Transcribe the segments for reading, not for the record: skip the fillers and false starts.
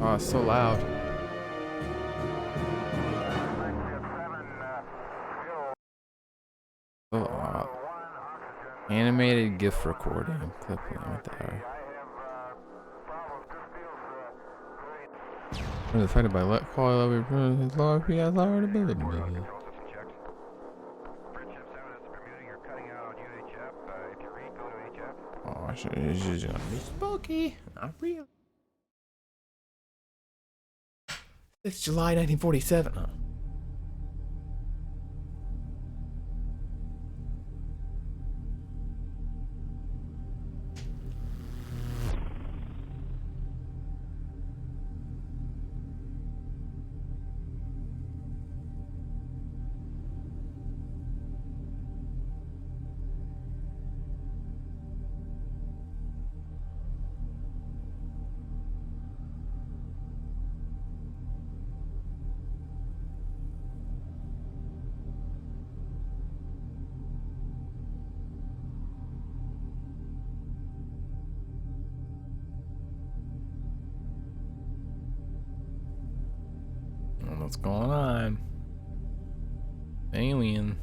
Oh, it's so loud. So loud. Animated GIF recording. Clip limit there. When affected by let quality level, his large he has lowered ability. Oh, this is gonna be spooky. Not real. It's July 1947. Huh? What's going on? Alien.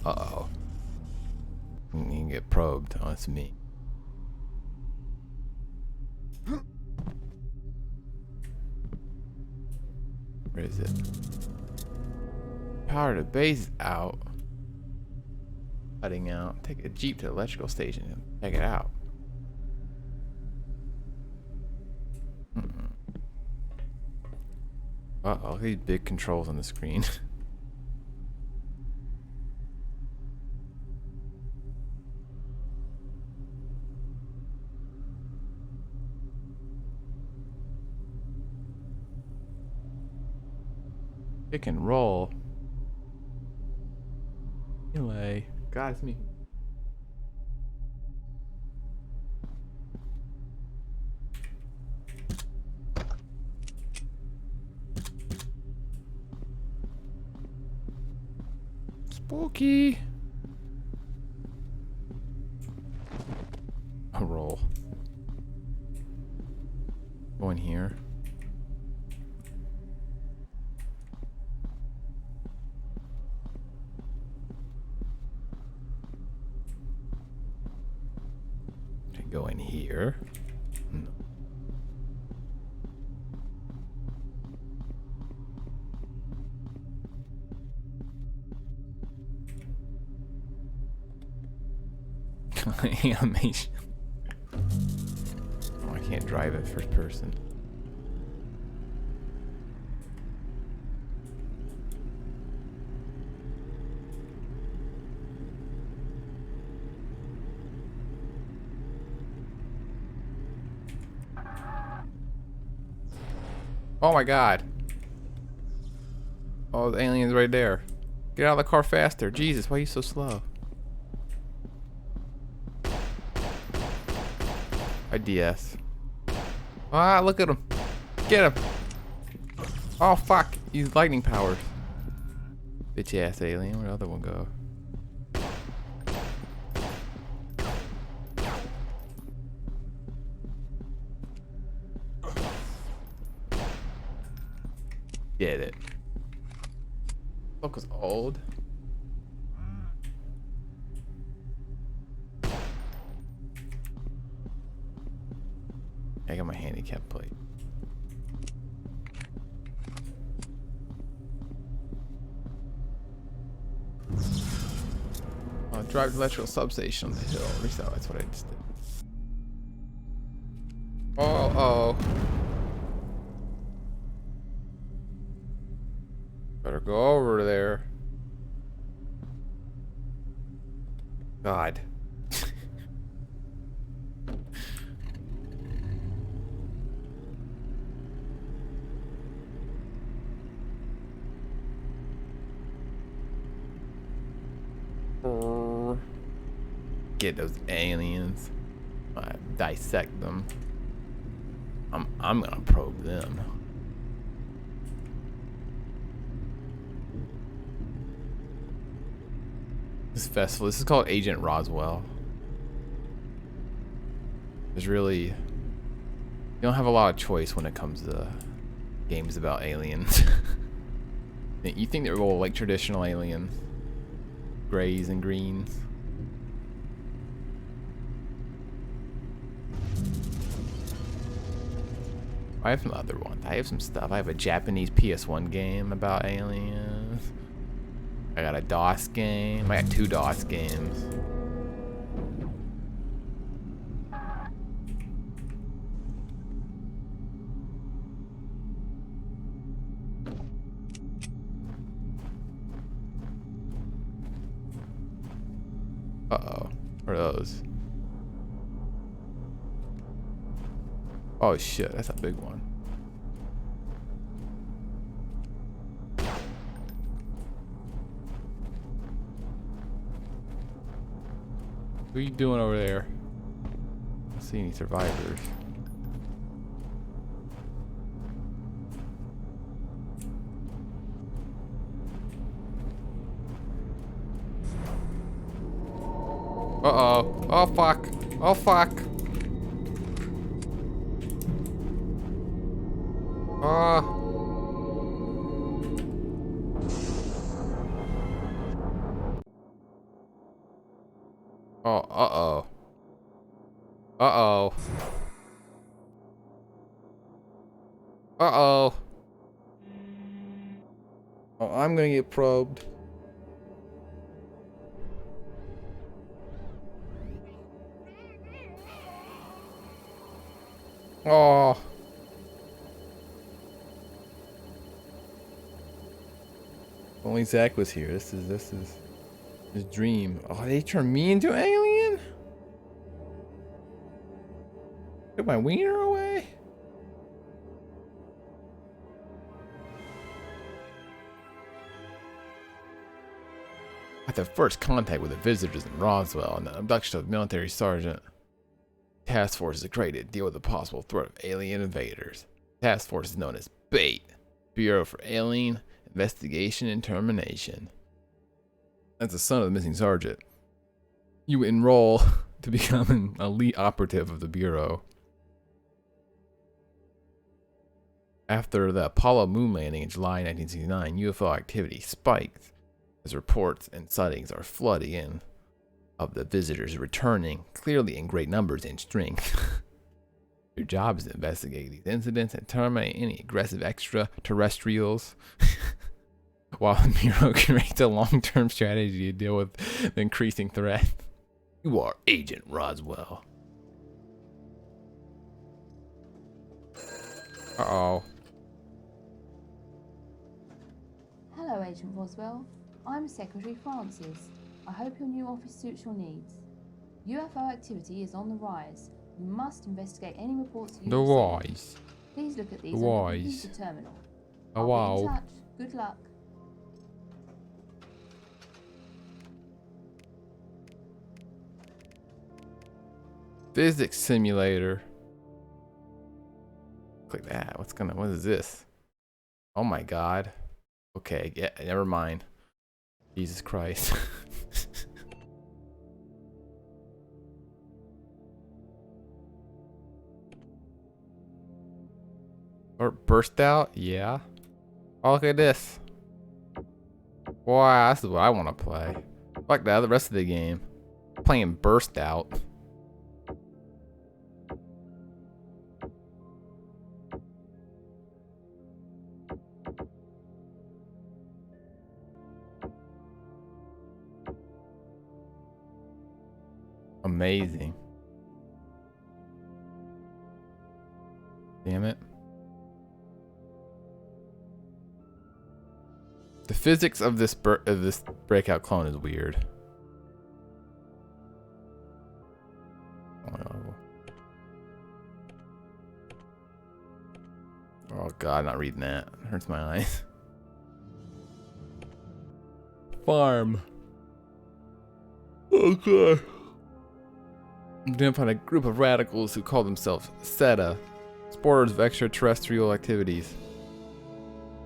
Uh-oh. You can get probed. Oh, it's me. Where is it? Power to base out. Cutting out. Take a jeep to the electrical station and check it out. Uh-oh, these big controls on the screen. Pick and roll. Anyway, God, it's me. Spooky. A roll. Go in here. Go in here. No. Animation. Oh, I can't drive it first person. Oh my god. Oh, the alien's right there. Get out of the car faster. Jesus, why are you so slow? IDS. Ah, look at him. Get him. Oh, fuck. He's lightning powers. Bitch ass alien. Where'd the other one go? Get it. Look, it's old. I got my handicap plate. I'll drive to the electrical substation on the hill. At least that's what I just did. Oh. Better go over there. God. Get those aliens. Dissect them. I'm gonna probe them. This festival. This is called Agent Roswell. There's really, you don't have a lot of choice when it comes to games about aliens. You think they're all like traditional aliens, grays and greens. I have some other ones. I have some stuff. I have a Japanese PS1 game about aliens. I got a DOS game. I got 2 DOS games. Uh-oh. What are those? Oh shit, that's a big one. What are you doing over there? I don't see any survivors. Uh-oh. Oh fuck. Oh fuck. Ah. Oh, uh-oh. Uh-oh. Uh-oh. Oh, I'm gonna get probed. Oh. Only Zach was here. This is his dream. Oh, they turned me into an alien? Took my wiener away? At the first contact with the visitors in Roswell and the abduction of the military sergeant, task force is created to deal with the possible threat of alien invaders. Task force is known as BAIT, Bureau for Alien Investigation and Termination. As the son of the missing sergeant, you enroll to become an elite operative of the Bureau. After the Apollo moon landing in July 1969, UFO activity spiked as reports and sightings are flooding in of the visitors returning, clearly in great numbers and strength. Your job is to investigate these incidents and terminate any aggressive extraterrestrials, while the Bureau creates a long-term strategy to deal with the increasing threat. You are Agent Roswell. Uh-oh. Hello, Agent Roswell. I'm Secretary Francis. I hope your new office suits your needs. UFO activity is on the rise. You must investigate any reports you The receive. rise. Please look at these The on the rise. computer terminal. Oh, I'll wow. be in touch. Good luck. Physics simulator. Click that. What is this? Oh my god. Okay, yeah, never mind. Jesus Christ. Or burst out? Yeah. Oh, look at this. Wow, this is what I want to play. Like that, the rest of the game. Playing burst out. Amazing. Damn it. The physics of this breakout clone is weird. Oh god, not reading that. Hurts my eyes. Farm. Oh god. Identified a group of radicals who call themselves SETA, supporters of extraterrestrial activities.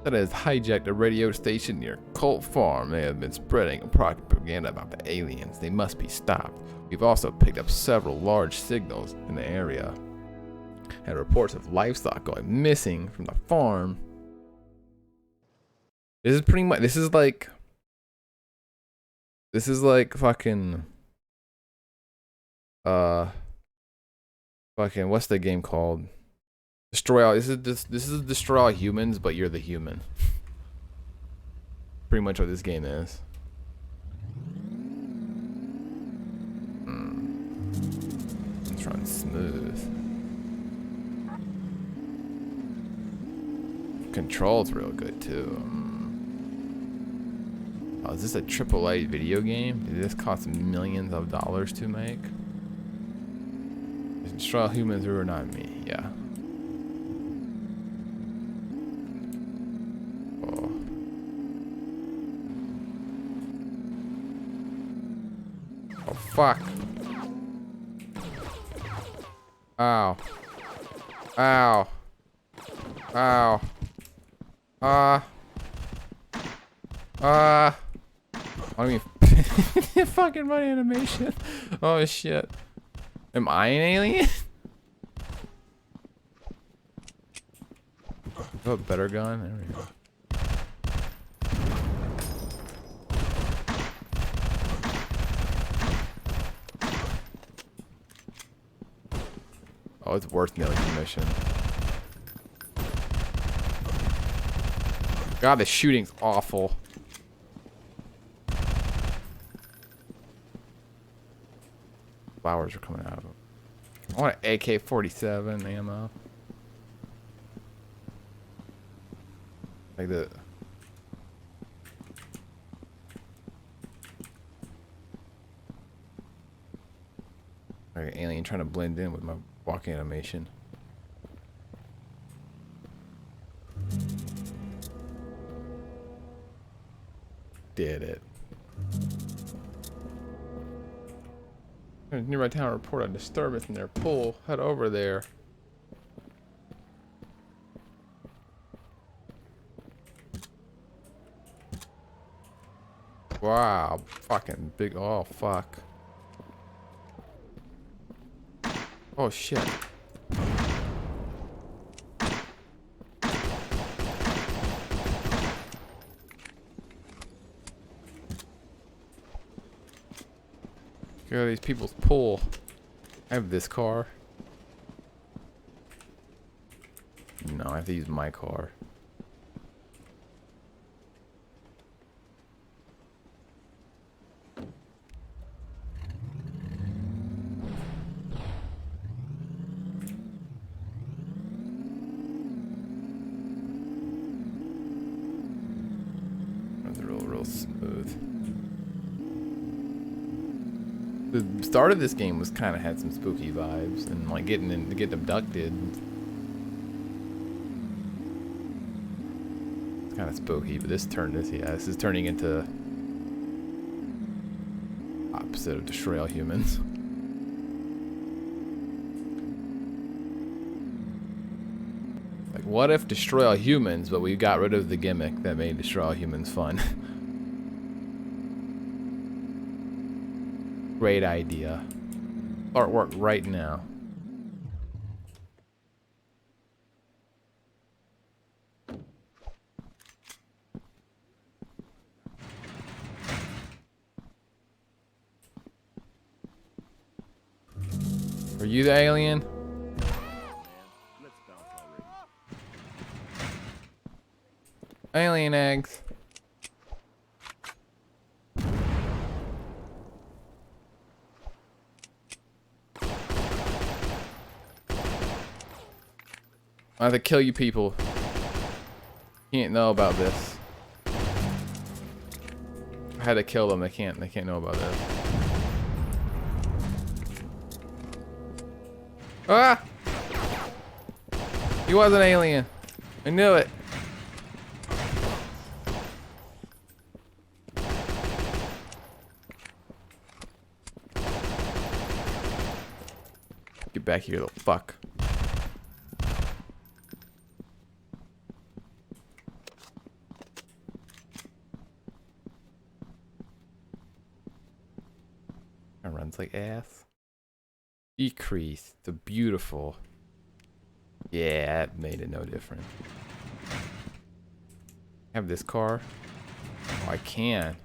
SETA has hijacked a radio station near Colt Farm. They have been spreading propaganda about the aliens. They must be stopped. We've also picked up several large signals in the area and reports of livestock going missing from the farm. This is pretty much, this is like fucking fucking what's the game called? Destroy all. This is destroy all humans, but you're the human. Pretty much what this game is. It's running smooth. Control's real good too. Oh, is this a AAA video game? Did this cost millions of dollars to make? Destroy all humans who are not me. Yeah. Oh fuck. Ow. Ow. Ow. I mean, fucking funny animation. Oh shit. Am I an alien? Oh, better gun. There we go. Oh, it's worth nailing the mission. God, the shooting's awful. Flowers are coming out of them. I want an AK-47 ammo. Like the... Like an alien trying to blend in with my walking animation. Did it. Nearby town report a disturbance in their pool. Head over there. Wow, fucking big. Oh fuck. Oh shit. Look at these people's pool. I have this car. No, I have to use my car. That's real smooth. The start of this game was kind of had some spooky vibes, and like getting abducted. It's kind of spooky, but this is turning into opposite of destroy all humans. Like, what if destroy all humans, but we got rid of the gimmick that made destroy all humans fun? Great idea. Artwork right now. Are you the alien? Alien eggs. I have to kill you people. Can't know about this. I had to kill them. They can't know about this. Ah! He was an alien. I knew it. Get back here, little fuck. That runs like ass. Decrease the beautiful. Yeah, that made it no different. Have this car? Oh, I can.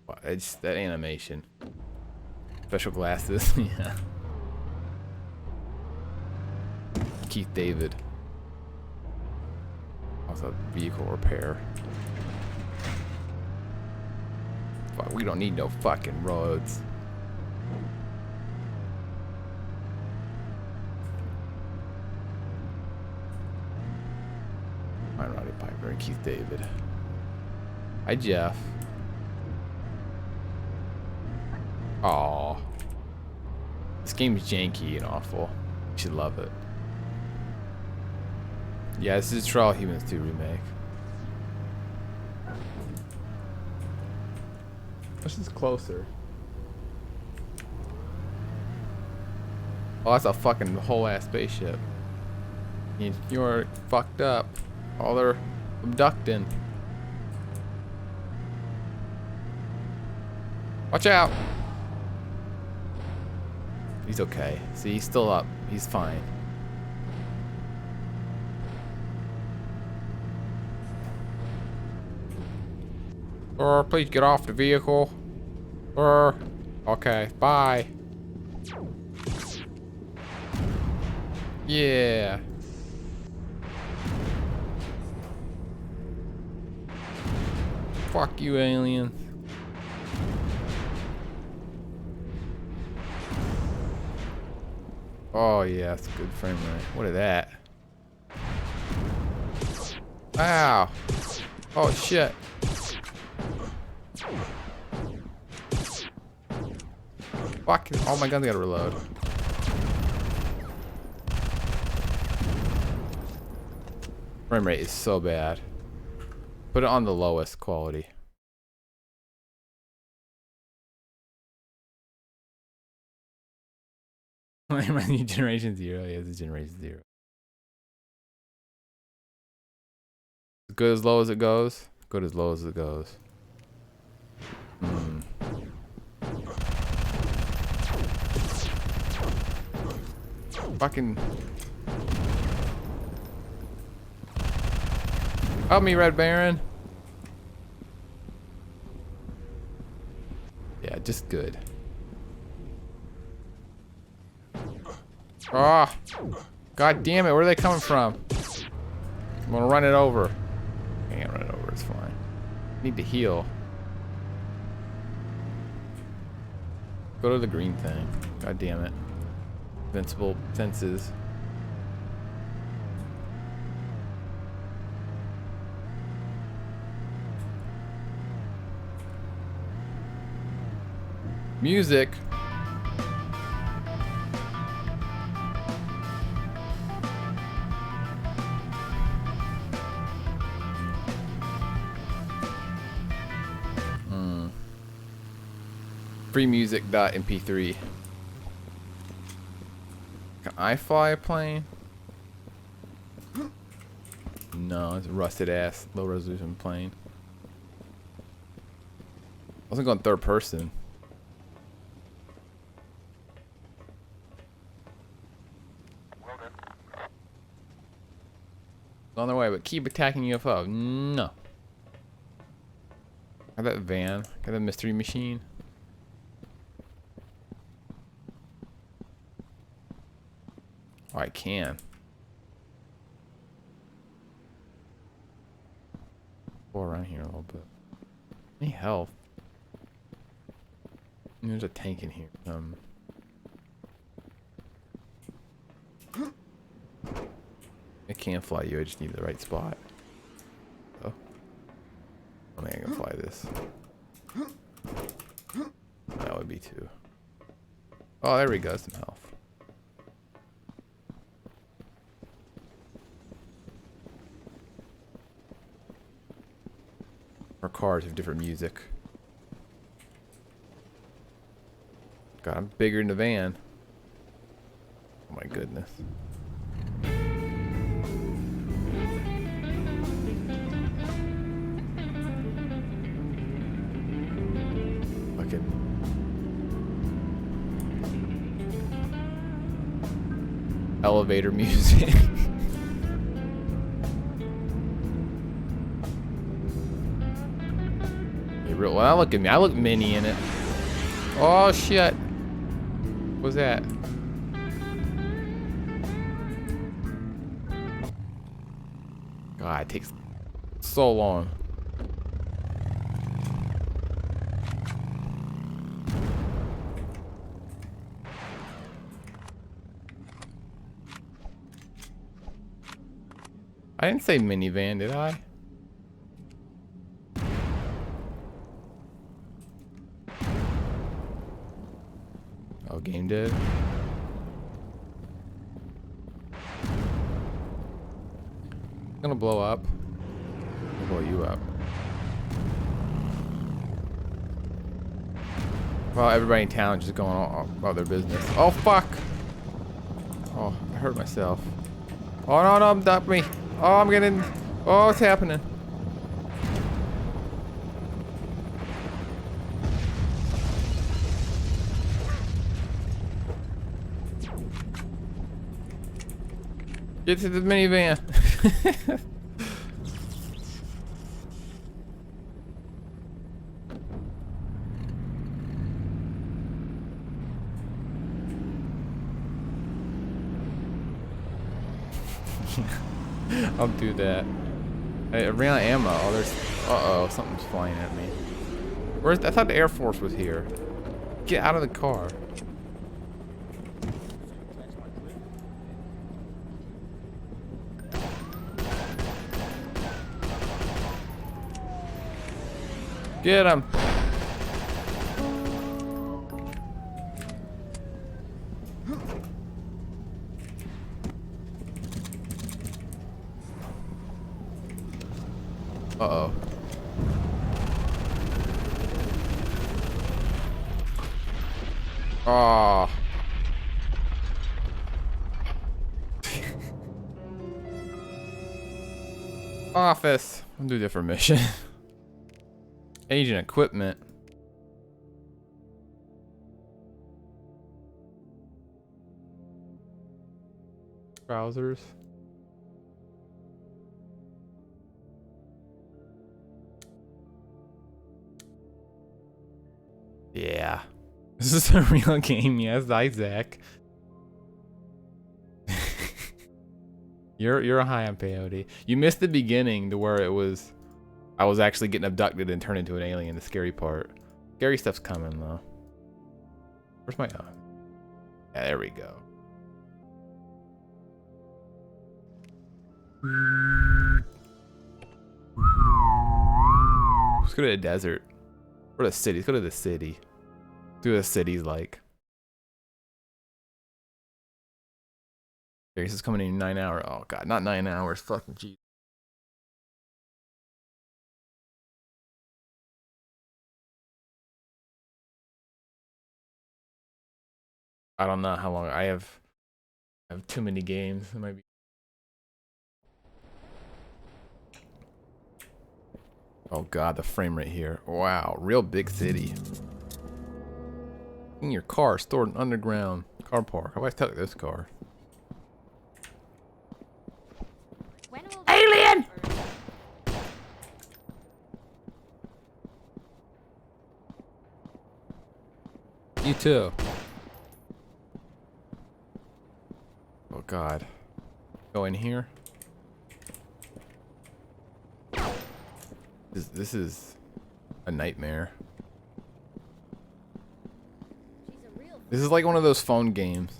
Wow, it's that animation. Special glasses, yeah. Keith David. Also vehicle repair. Fuck, we don't need no fucking roads. I'm Roddy Piper and Keith David. Hi, Jeff. Aw. This game's janky and awful. You should love it. Yeah, this is Trial Humans 2 remake. This is closer. Oh, that's a fucking whole ass spaceship. You're fucked up. Oh, they're abducting. Watch out! He's okay. See, he's still up. He's fine. Please get off the vehicle. Okay, bye. Yeah. Fuck you, aliens. Oh yeah, that's a good frame rate. What is that? Ow! Oh shit! Fuck! Oh my guns gotta reload. Frame rate is so bad. Put it on the lowest quality. My new generation 0. Yeah, it's a generation 0. Good as low as it goes. Good as low as it goes. Fucking. Help me, Red Baron. Yeah, just good. Ah! Oh, God damn it, where are they coming from? I'm gonna run it over. I can't run it over, it's fine. Need to heal. Go to the green thing. God damn it. Invincible fences. Music. Freemusic.mp3. Can I fly a plane? No, it's a rusted ass low resolution plane. I wasn't going third person. On their way, but keep attacking UFO. No. Got that van. Got that mystery machine. Oh, I can. Go around here a little bit. Any health? There's a tank in here. I can't fly you. I just need the right spot. Oh, I think I can fly this. That would be two. Oh, there we go. Some health. Our cars have different music. God, I'm bigger than the van. Oh my goodness. Fucking elevator music. Well, look at me. I look mini in it. Oh shit. What's that? God, it takes so long. I didn't say minivan, did I? Oh, game did. It's gonna blow up. I'll blow you up. Well, everybody in town just going about their business. Oh fuck! Oh, I hurt myself. Oh no, no, dump me! Oh, I'm getting. Oh, what's happening? Get to the minivan. I'll do that. I ran out of ammo. Oh, there's. Uh-oh, something's flying at me. Where's? I thought the Air Force was here. Get out of the car. Get him. Uh-oh. Oh. Office. I'll do a different mission. Agent equipment. Browsers. Yeah. This is a real game, yes, Isaac. You're a high on peyote. You missed the beginning to where it was I was actually getting abducted and turned into an alien, the scary part. Scary stuff's coming though. Where's my yeah, there we go. Let's go to the desert. Or the city. Let's go to the city. See what the city's like. Okay, this is coming in 9 hours. Oh god, not 9 hours. Fucking jeez. I don't know how long I have too many games. It might be. Oh god, the frame rate here. Wow, real big city. In your car stored in underground car park. How do I tell this car? Alien! You too. Oh god. Go in here. This is a nightmare. This is like one of those phone games.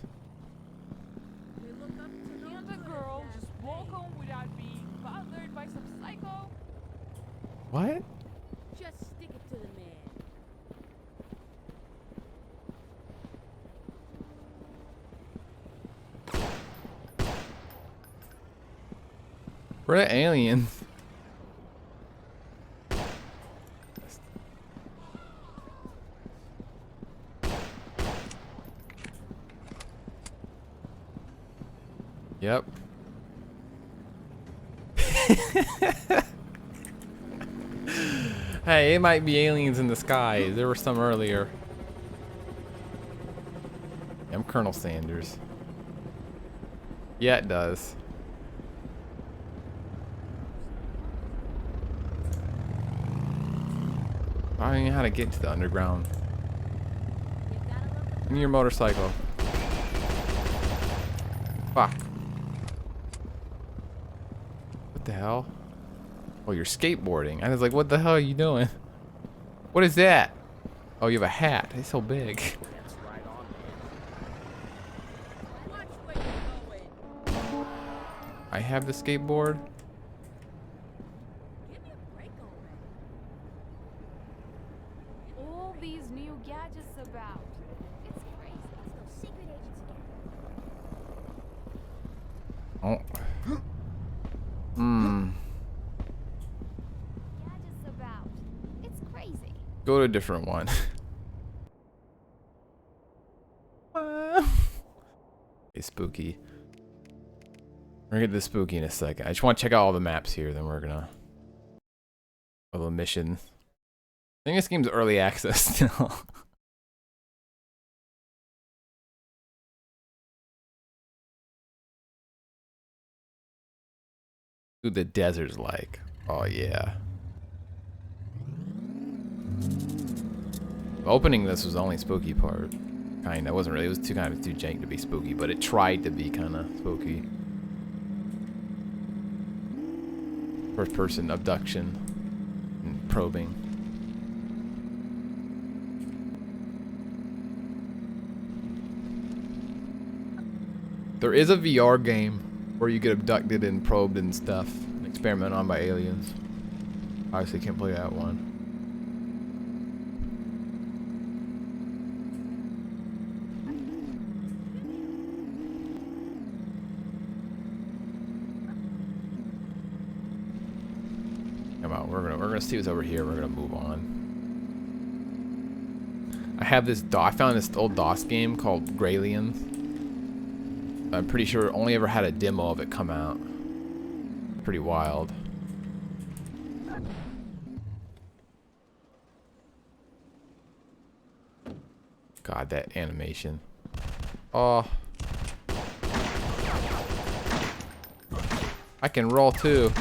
What? Just stick it to the man. We're the aliens. Yep. Hey, it might be aliens in the sky. There were some earlier. I'm Colonel Sanders. Yeah, it does. I don't even know how to get to the underground. Give me your motorcycle. Fuck. What the hell? Oh, you're skateboarding. I was like, what the hell are you doing? What is that? Oh, you have a hat. It's so big. Watch where you're going. I have the skateboard. Give me a break already. All these new gadgets about. It's crazy. Let's go secret agents again. Oh. Hmm. Gadgets about. It's crazy. Go to a different one. It's spooky. We're gonna get to the spooky in a second. I just want to check out all the maps here, then we're gonna... all the missions. I think this game's early access still. Who the desert's like. Oh yeah. Opening this was the only spooky part. Kinda. It wasn't really. It was too jank to be spooky, but it tried to be kind of spooky. First person abduction and probing. There is a VR game where you get abducted and probed and stuff, and experimented on by aliens. Obviously can't play that one. Come on, we're gonna see what's over here. We're gonna move on. I have this I found this old DOS game called Gralians. I'm pretty sure only ever had a demo of it come out. Pretty wild. God, that animation. Oh. I can roll too.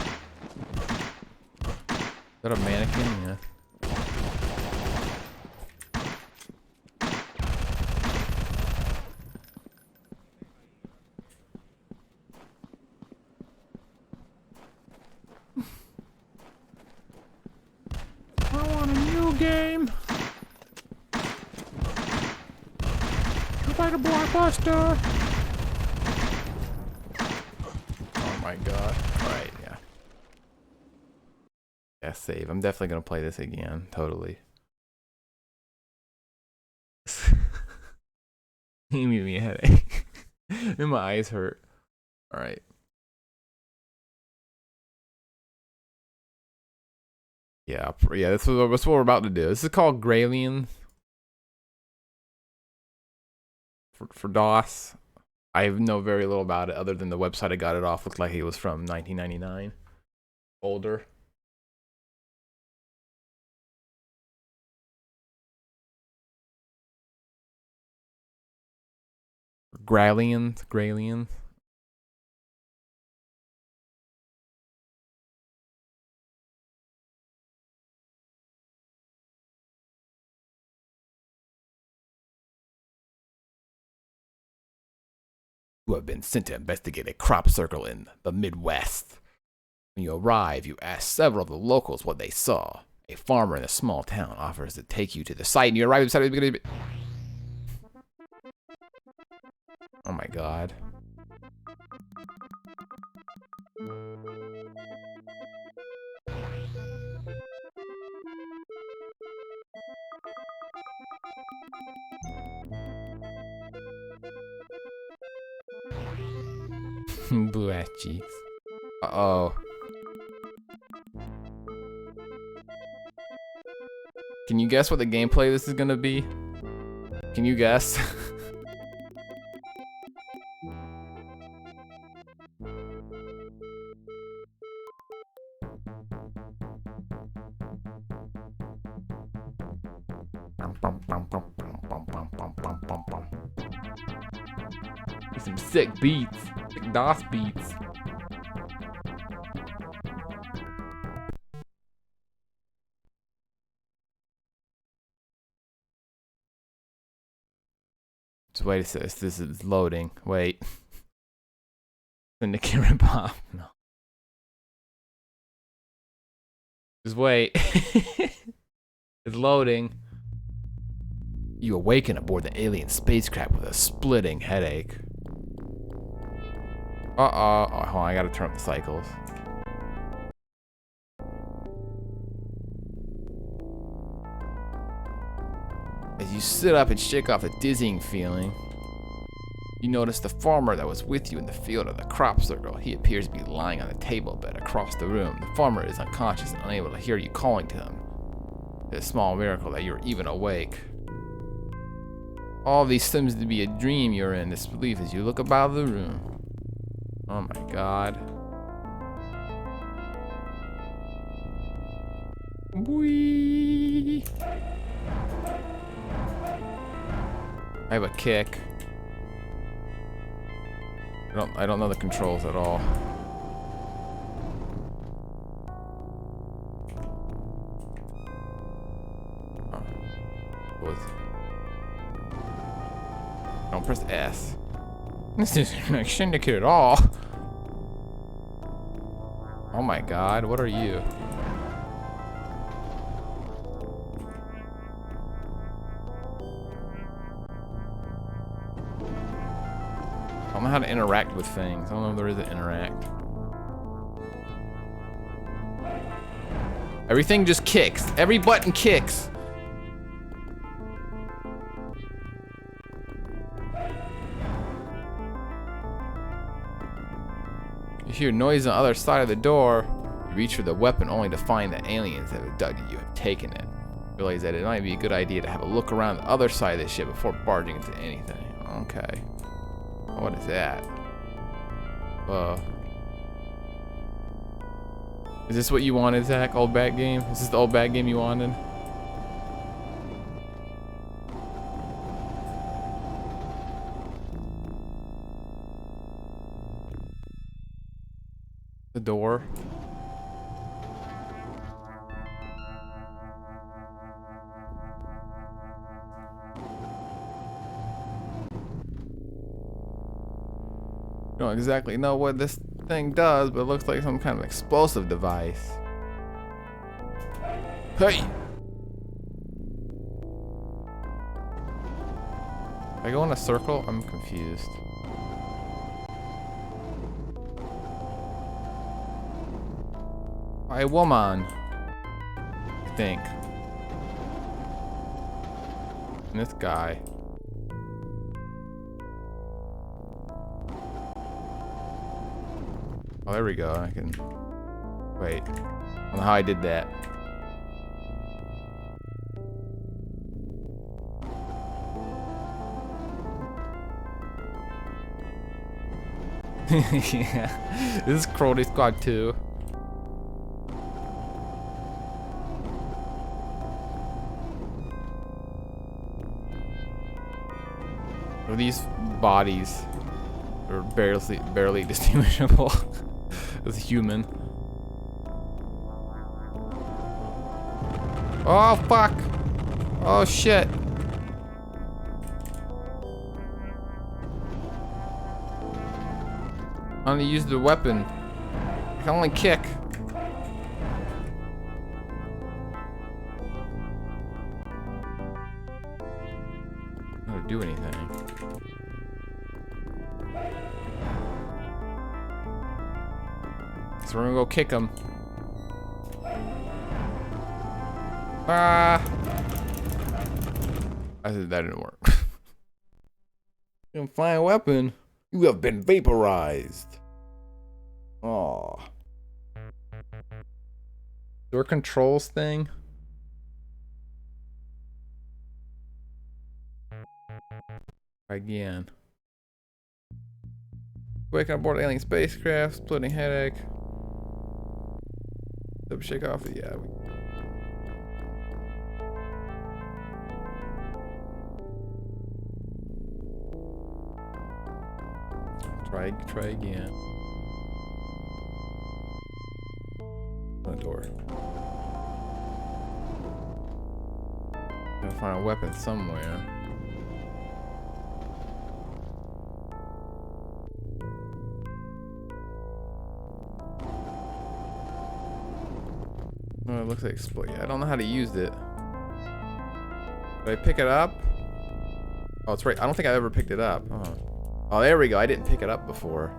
Is that a mannequin? Yeah. I want a new game. Look like a blockbuster. Oh my god. Alright, yeah. Yeah, save. I'm definitely gonna play this again. Totally. You gave me a headache. And my eyes hurt. Alright. Yeah, that's what we're about to do. This is called Gralians. For DOS. I know very little about it other than the website I got it off looked like it was from 1999. Older. Gralians. Who have been sent to investigate a crop circle in the Midwest. When you arrive, you ask several of the locals what they saw. A farmer in a small town offers to take you to the site, and you arrive beside it. Oh my god. Blue ass cheeks. Uh-oh. Can you guess what the gameplay this is gonna be? Can you guess? Some sick beats. Sick DOS beats. Just wait a second. This is loading. Wait. Syndicate ripoff. No. Just wait. It's loading. You awaken aboard the alien spacecraft with a splitting headache. Uh-oh. Oh, hold on, I gotta turn up the cycles. As you sit up and shake off the dizzying feeling, you notice the farmer that was with you in the field of the crop circle. He appears to be lying on the table bed across the room. The farmer is unconscious and unable to hear you calling to him. It's a small miracle that you're even awake. All of these seems to be a dream you're in, disbelief as you look about the room. Oh my god. Whee! I have a kick. I don't know the controls at all. Oh. What was it? Don't press S. This isn't like Syndicate at all. Oh my god, what are you? I don't know how to interact with things. I don't know if there is an interact. Everything just kicks. Every button kicks. You hear noise on the other side of the door. You reach for the weapon only to find that aliens that have abducted you have taken it. Realize that it might be a good idea to have a look around the other side of this ship before barging into anything. Okay. What is that? Is this what you wanted, Zach? Old bad game? Is this the old bad game you wanted? The door. Don't exactly know what this thing does, but it looks like some kind of explosive device. Hey! If I go in a circle, I'm confused. A woman, I think. And this guy. Oh, there we go. I can wait. I don't know how I did that. Yeah, this is Cruelty Squad 2. Are these bodies are barely distinguishable as human? Oh fuck! Oh shit! I only use the weapon. I can only kick. I don't do anything. So we're gonna go kick him. Ah! I said that didn't work. You can find a weapon. You have been vaporized. Oh. Door controls thing. Again. Waking up aboard alien spacecraft, splitting headache. Shake off the Try again. Open the door. Gotta find a weapon somewhere. Oh, it looks like exploit. Yeah, I don't know how to use it. Did I pick it up? Oh, it's right. I don't think I ever picked it up. Oh, there we go. I didn't pick it up before.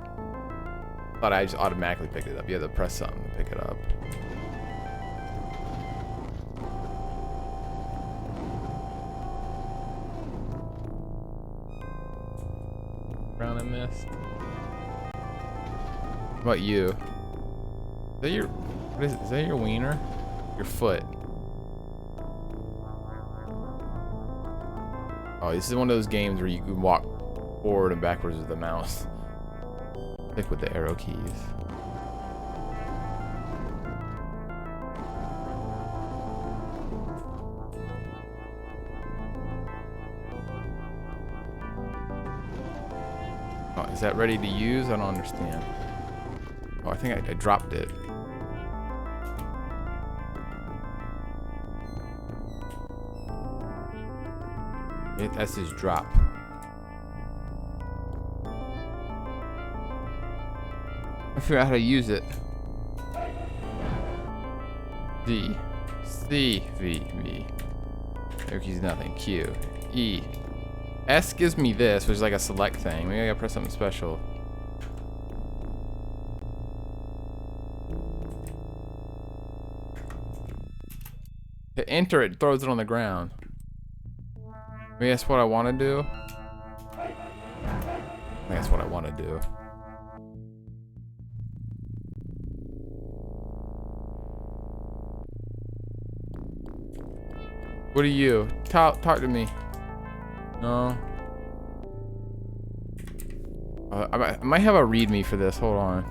Thought I just automatically picked it up. You have to press something to pick it up. Ground and mist. What about you? Is that your... What is it? Is that your wiener? Your foot? Oh, this is one of those games where you can walk forward and backwards with the mouse. Stick with the arrow keys. Oh, is that ready to use? I don't understand. Oh, I think I dropped it. That's his drop. I figure out how to use it. D. C. V. V. There keys nothing. Q. E. S gives me this, which is like a select thing. Maybe I gotta press something special. To enter it, throws it on the ground. Maybe that's what I want to do. I think that's what I want to do. What are you? Talk to me. No. I might have a readme for this. Hold on.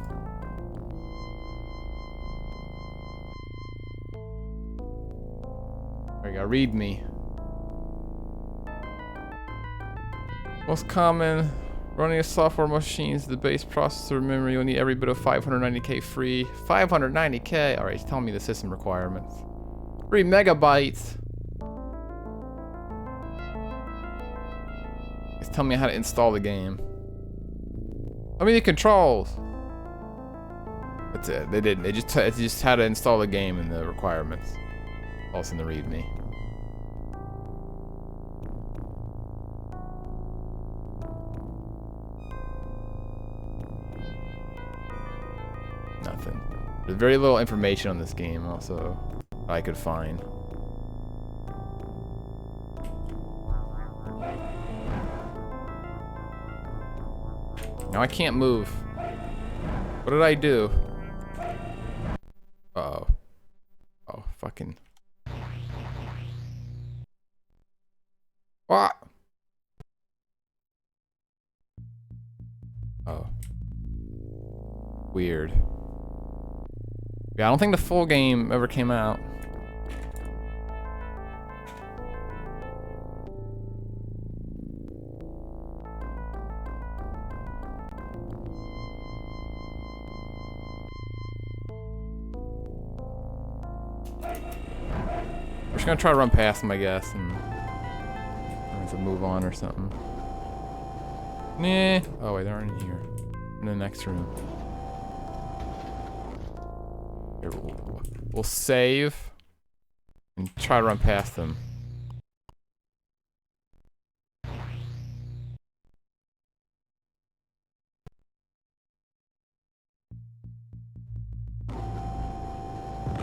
There we go. Readme. Most common running a software machines, the base processor memory, you'll need every bit of 590k free. 590k? Alright, it's telling me the system requirements. 3 megabytes. It's telling me how to install the game. I mean the controls. That's it. They didn't. It's just how to install the game and the requirements. Also in the readme. Nothing. There's very little information on this game also I could find. Now I can't move. What did I do? Uh-oh. Oh, fucking. What? Oh. Weird. Yeah, I don't think the full game ever came out. We're just gonna try to run past them, I guess, and have to move on or something. Nah. Oh wait, they're in here. In the next room. Here, we'll save and try to run past them.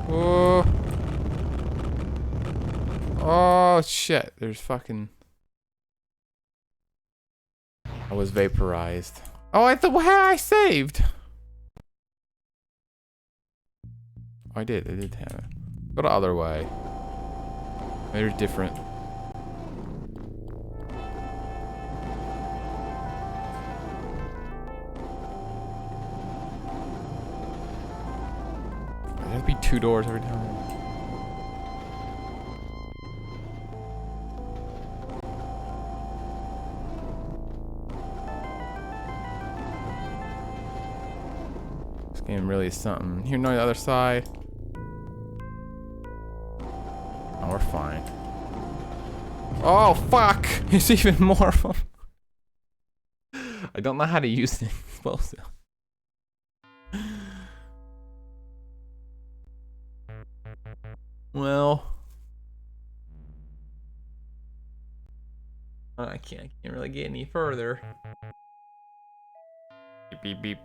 Oh. Oh shit, there's fucking... I was vaporized. Oh, I thought, how I saved? Oh, I did have it. Go the other way. They're different. There have to be 2 doors every time. This game really is something. Here, no, the other side. Oh, we're fine. Oh, fuck! There's even more of them. I don't know how to use the explosive. Well, I can't really get any further. Beep beep beep.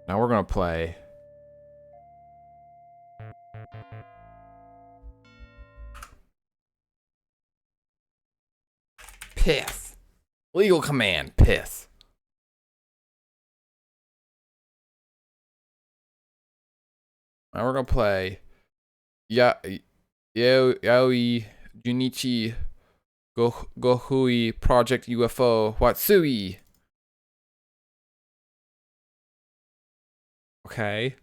Now we're gonna play. Piss. Legal command, piss. Now we're gonna play Yaoi Junichi Gohui Project UFO Watsui. Okay.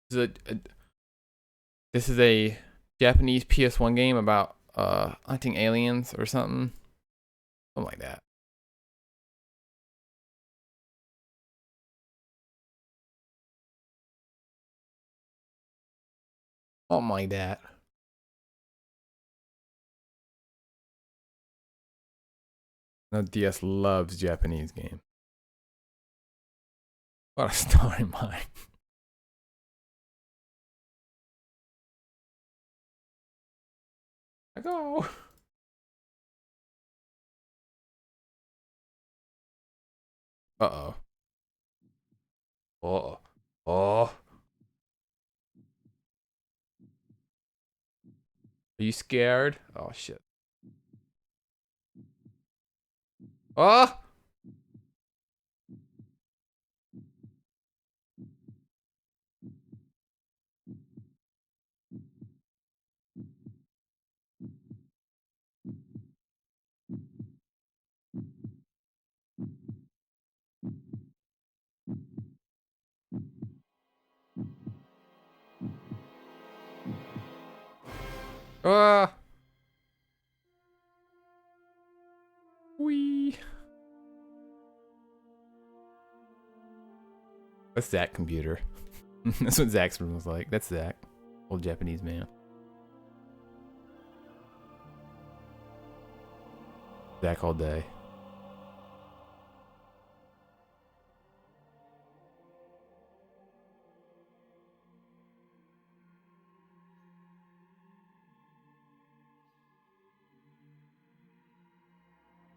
This is a Japanese PS1 game about hunting aliens or something. Something like that. Something like that. No, DS loves Japanese game. What a story mine. I go. Uh-oh. Oh. Oh. Are you scared? Oh shit. Oh! Ah! Wee. What's that computer? That's what Zach's room was like. That's Zach. Old Japanese man. Zach all day.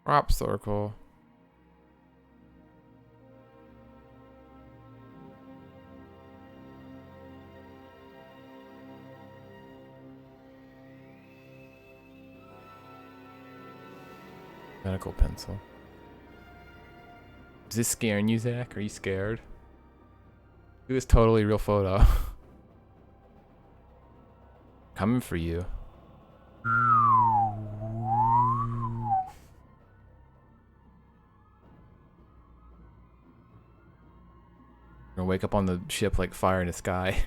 Prop circle. Medical pencil. Is this scaring you, Zach? Are you scared? It was totally real photo. Coming for you. Gonna wake up on the ship like fire in the sky.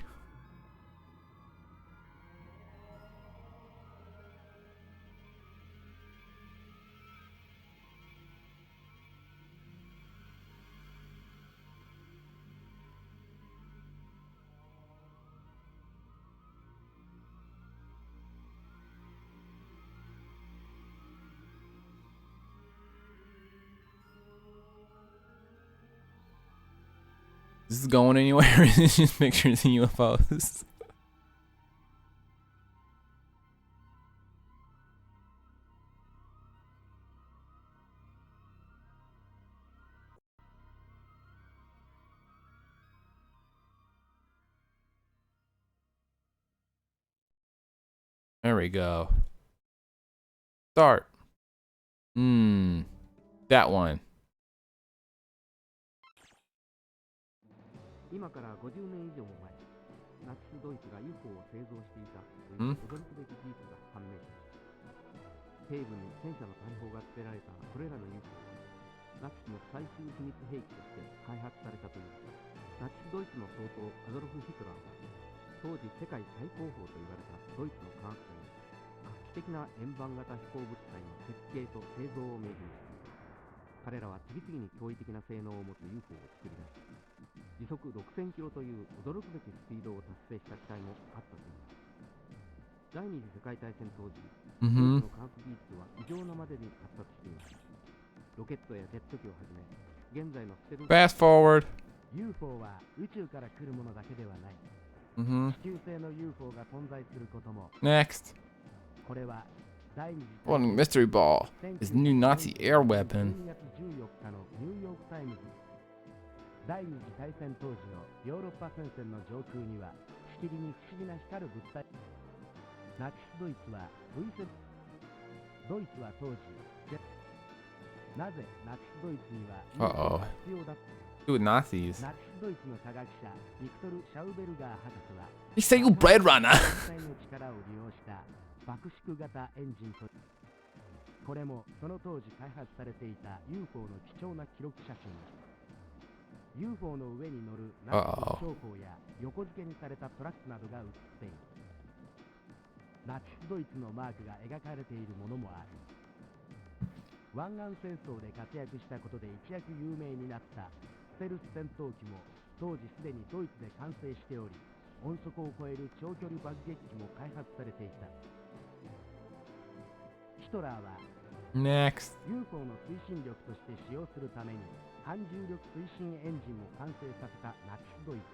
Is this going anywhere? It's just pictures of UFOs. There we go. Start. That one. 今から50年以上も前、ナチスドイツが UFO を製造していたという驚くべき事実が判明しました。西部に戦車の大砲が付けられたこれらの UFO は、ナチスの最終秘密兵器として開発されたというナチスドイツの総統アドルフ・ヒトラーは、当時世界最高峰と言われたドイツの科学者に画期的な円盤型飛行物体の設計と製造を命じました。彼らは次々に驚異的な性能を持つ UFO を作り出し、時速6000キロという驚くべきスピードを達成した機体もあったといいます。第二次世界大戦当時、ドイツの科学技術は異常なまでに発達しています。ロケットやジェット機をはじめ、現在のステルス Fast forward. UFO は宇宙から来るものだけではない。地球製の UFO が存在することも。Next. これは第二次 One mystery ball. His new Nazi air weapon. 12月14日のニューヨークタイムズ。第二次大戦当時のヨーロッパ戦線の上空にはしきりに不思議な光る物体。ナチスドイツは V7 ドイツは当時なぜナチスドイツには UFO が必要だった。Do with Nazis. ナチスドイツの科学者ビクトル・シャウベルガー博士は He say you Blade Runner. 実際の力を利用した爆縮型エンジンと、これもその当時開発されていた UFO の貴重な記録写真。 UFO の上に乗るナチスの将校や横付けにされたトラックなどが写っている。ナチスドイツのマークが描かれているものもある。湾岸戦争で活躍したことで一躍有名になったステルス戦闘機も当時すでにドイツで完成しており、音速を超える長距離爆撃機も開発されていた。ヒトラーは Next. UFO の推進力として使用するために反重力推進エンジンを完成させたナチスドイツ。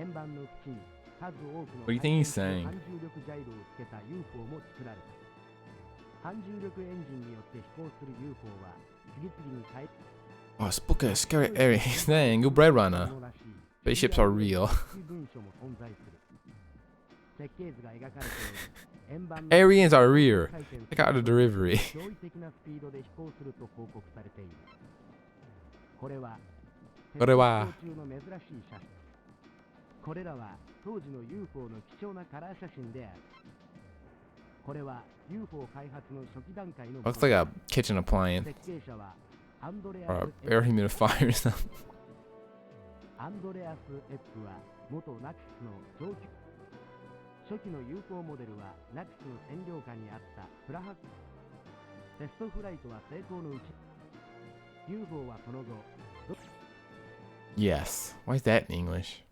円盤の縁に数多くの What do you think he's saying? 反重力ジャイロをつけた UFO も作られた。反重力エンジンによって飛行する UFO は次々に開 Oh, spooky, scary area. He's saying you Blade Runner. Spaceships are real. 文書も存在する。設計図が描かれており、円盤の Arians are real. Check out the delivery. 驚異的なスピードで飛行すると報告されている。これはこれは鉄道中の珍しい写真。これらは当時の UFO の貴重なカラー写真である。これは UFO 開発の初期段階の Looks like a kitchen appliance 設計者はアンドレア or ス a air humidifier or something. アンドレアス・エップは元ナチスの上級。初期の UFO モデルはナチスの占領下にあったプラハテストフライトは成功のうち UFO はその後 Yes. Why is that in English?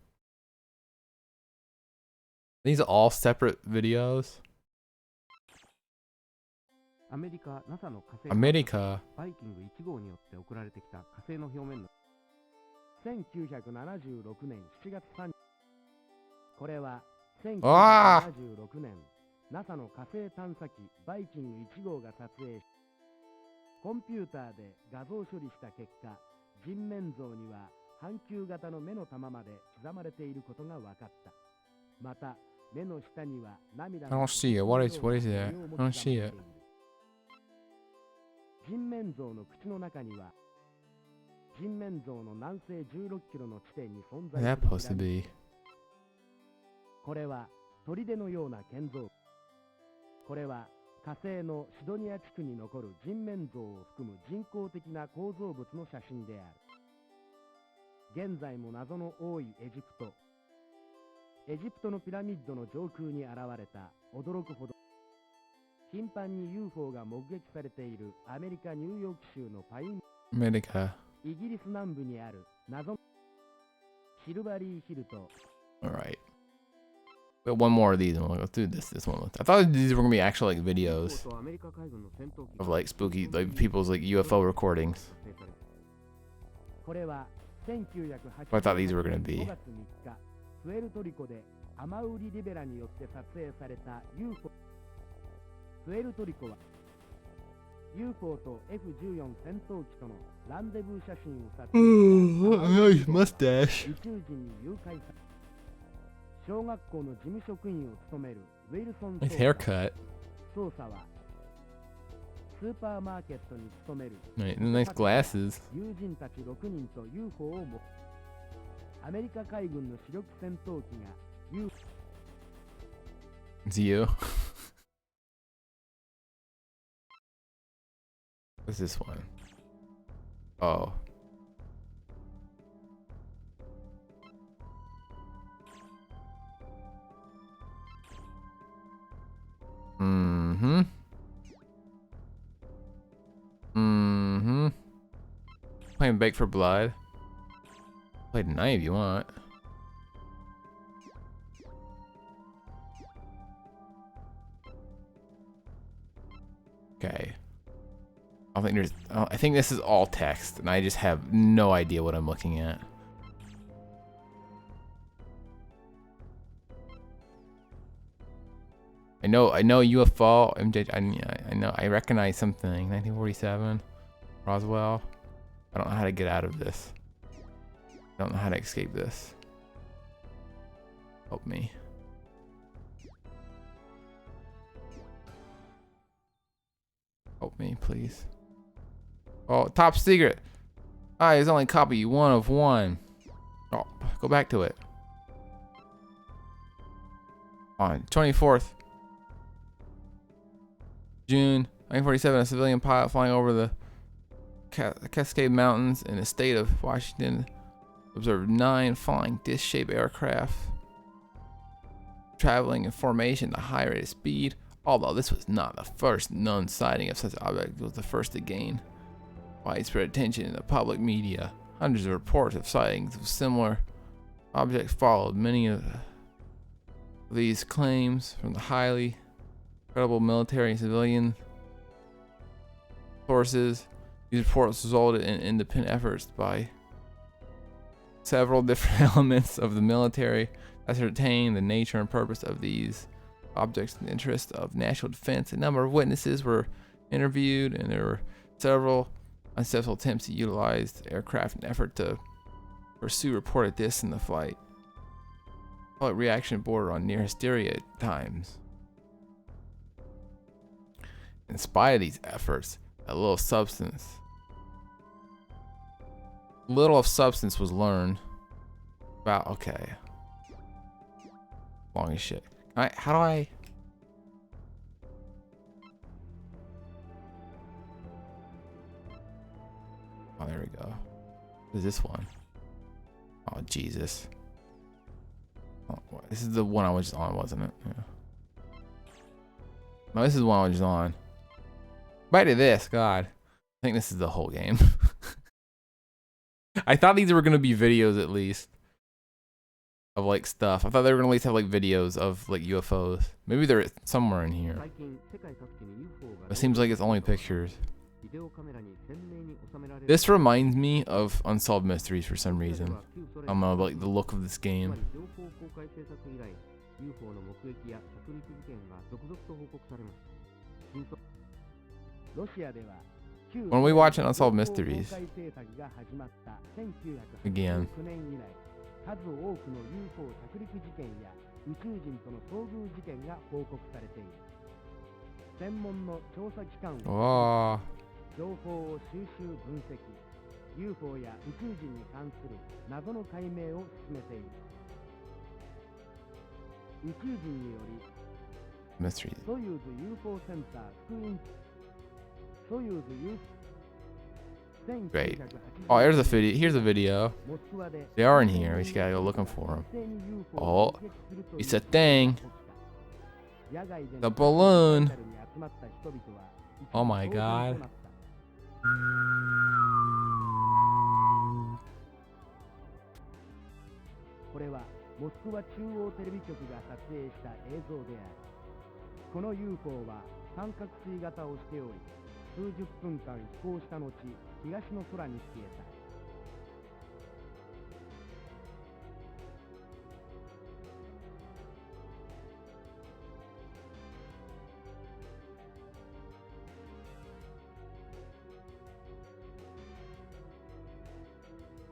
These are all separate videos. アメリカ NASA の火星 America. バイキング1号によって送られてきた火星の表面の1976年7月3日。これは1976年 NASA の火星探査機バイキング1号が撮影し、コンピューターで画像処理した結果、人面像には半球型の目の玉まで刻まれていることが分かった。また目の下には涙 I don't see it. What is that? I don't see it. 人面像の口の中には人面像の南西16キロの地点に存在 What's that する supposed to be? これは砦のような建造。これは火星のシドニア地区に残る人面像を含む人工的な構造物の写真である。現在も謎の多いエジプト。エジプトのピラミッドの上空に現れた驚くほど頻繁に UFO が目撃されているアメリカ・ニューヨーク州のパイン America. イギリス南部にある謎シルバリーヒルと Alright. We have one more of these and we'll go through this one. I thought these were gonna be actual like videos アメリカ海軍の戦闘機 of like spooky like people's like UFO recordings. これは I thought these were gonna be. 5月3日プエルトリコでアマウリ・リベラによって撮影された UFO。 プエルトリコは UFO と F14 戦闘機とのランデブー写真を撮影した mustache. 宇宙人に誘拐され、小学校の事務職員を務めるウィルソン Nice haircut. 捜査はスーパーマーケットに勤める Nice glasses. 友人たち6人と UFO をもアメリカ海軍の主力戦闘機が UFO It's you. What's this one? Oh. Mm-hmm. Mm-hmm. Playing Bake for Blood. Play tonight if you want. Okay. I think this is all text, and I just have no idea what I'm looking at. I know UFO. I recognize something. 1947, Roswell. I don't know how to get out of this. I don't know how to escape this. Help me. Help me, please. Oh, top secret. It's only copy 1 of 1. Oh, go back to it. On 24th June 1947, a civilian pilot flying over the Cascade Mountains in the state of Washington observed 9 flying disc-shaped aircraft traveling in formation at a high rate of speed. Although this was not the first known sighting of such an object, it was the first to gain widespread attention in the public media. Hundreds of reports of sightings of similar objects followed. Many of these claims from the highly credible military and civilian sources. These reports resulted in independent efforts by several different elements of the military to ascertain the nature and purpose of these objects in the interest of national defense. A number of witnesses were interviewed, and there were several unsuccessful attempts to utilize the aircraft in an effort to pursue reported discs in the flight. Public reaction bordered on near hysteria at times. In spite of these efforts, little of substance was learned about. Okay, long as shit. How do I? Oh, there we go. What is this one? Oh, Jesus. Oh, this is the one I was just on, wasn't it? Yeah. No, this is the one I was just on. Back to this, God. I think this is the whole game. I thought these were gonna be videos at least of like stuff. I thought they were gonna at least have like videos of like UFOs. Maybe they're somewhere in here. It seems like it's only pictures. This reminds me of Unsolved Mysteries for some reason. Like the look of this game. When we watch Unsolved Mysteries again. Oh. 情報を収集分析 UFO や宇宙人に関する謎の解明を進めている宇宙人により Mysteries. ソユーズ UFO センター副員ソユーズ UFO Great. Oh, here's a video. Here's a video. They are in here. We just gotta go looking for them. Oh, it's a thing. The balloon. Oh my God. This モスクワ中央テレビ局が撮影した映像である。この UFO は三角錐型をしており、数十分間飛行した後、東の空に消えた。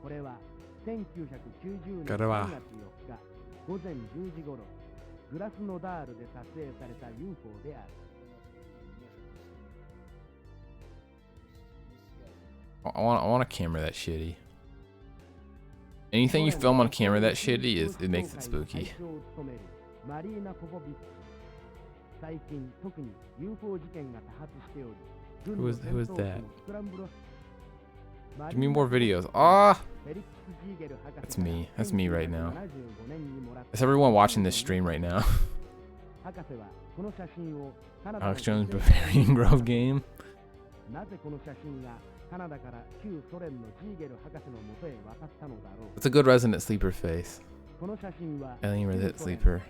これは1990年3月4日午前10時頃、グラスノダールで撮影された UFO である。I want a camera that shitty. Anything you film on camera that shitty it makes it spooky. マリーナ・ポポビッチ。最近特に UFO 事件が多発しており、 Who is that? Give me more videos. Ah! That's me. That's me right now. That's everyone watching this stream right now. 博士はこの写真をカナダの Alex Jones Bavarian Grove game. なぜこの写真がカナダから旧ソ連のジーゲル博士のもとへ渡ったのだろう。 It's a good resident sleeper face. この写真は Alien resident sleeper.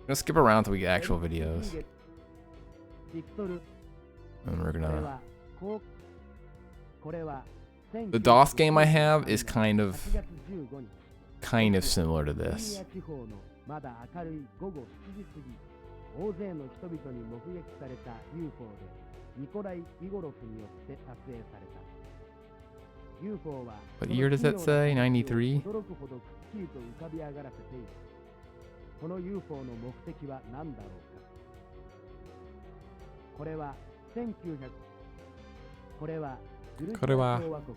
I'm gonna skip around till we get actual videos. ビクトル And we're これ gonna. はこれは The DOS game I have is kind of 8月15日 similar to this. 地方のまだ明るい午後7時過ぎ、大勢の人々に目撃された UFO でニコライ・イゴロフによって撮影された。UFO は What year does that say? 93? 驚くほどくっきりと浮かび上がらせている。この UFO の目的は何だろうか。これは1900これはジュルジア共和国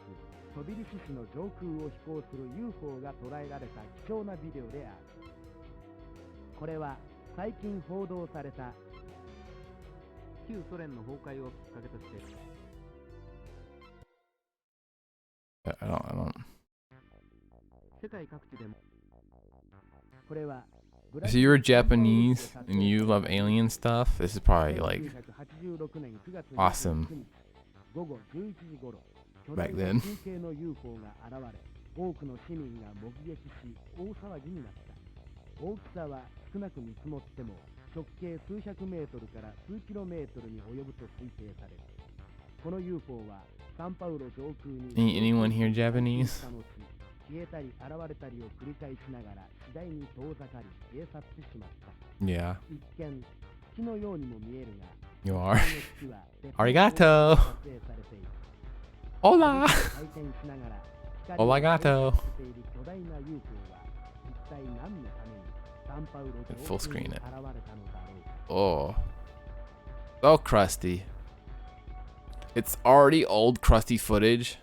トビリシ市の上空を飛行する UFO が捉えられた貴重なビデオである。これは最近報道された旧ソ連の崩壊をきっかけとして I don't. 世界各地でもこれは So you're Japanese and you love alien stuff. This is probably like 1986年9月 awesome 午後11時頃 back then. 巨大な中継の UFO が現れ、多くの市民が目撃し大騒ぎになった。大きさは少なく見積もっても直径数百メートルから数キロメートルに及ぶと推定される。この UFO はサンパウロ上空に Anyone here Japanese? 消えたり現れたりを繰り返しながら次第に遠ざかり消え去ってしまった。 Yeah, 一見月のようにも見えるが you are. この月は別の Arigato. 撮影されている。 Hola. 回転しながら光を Arigato. 放している巨大な UFO は一体何のためにサンパウロ上 Full 空に screen 現れ it. たのだろうか。 Oh, so crusty. It's already old, crusty footage.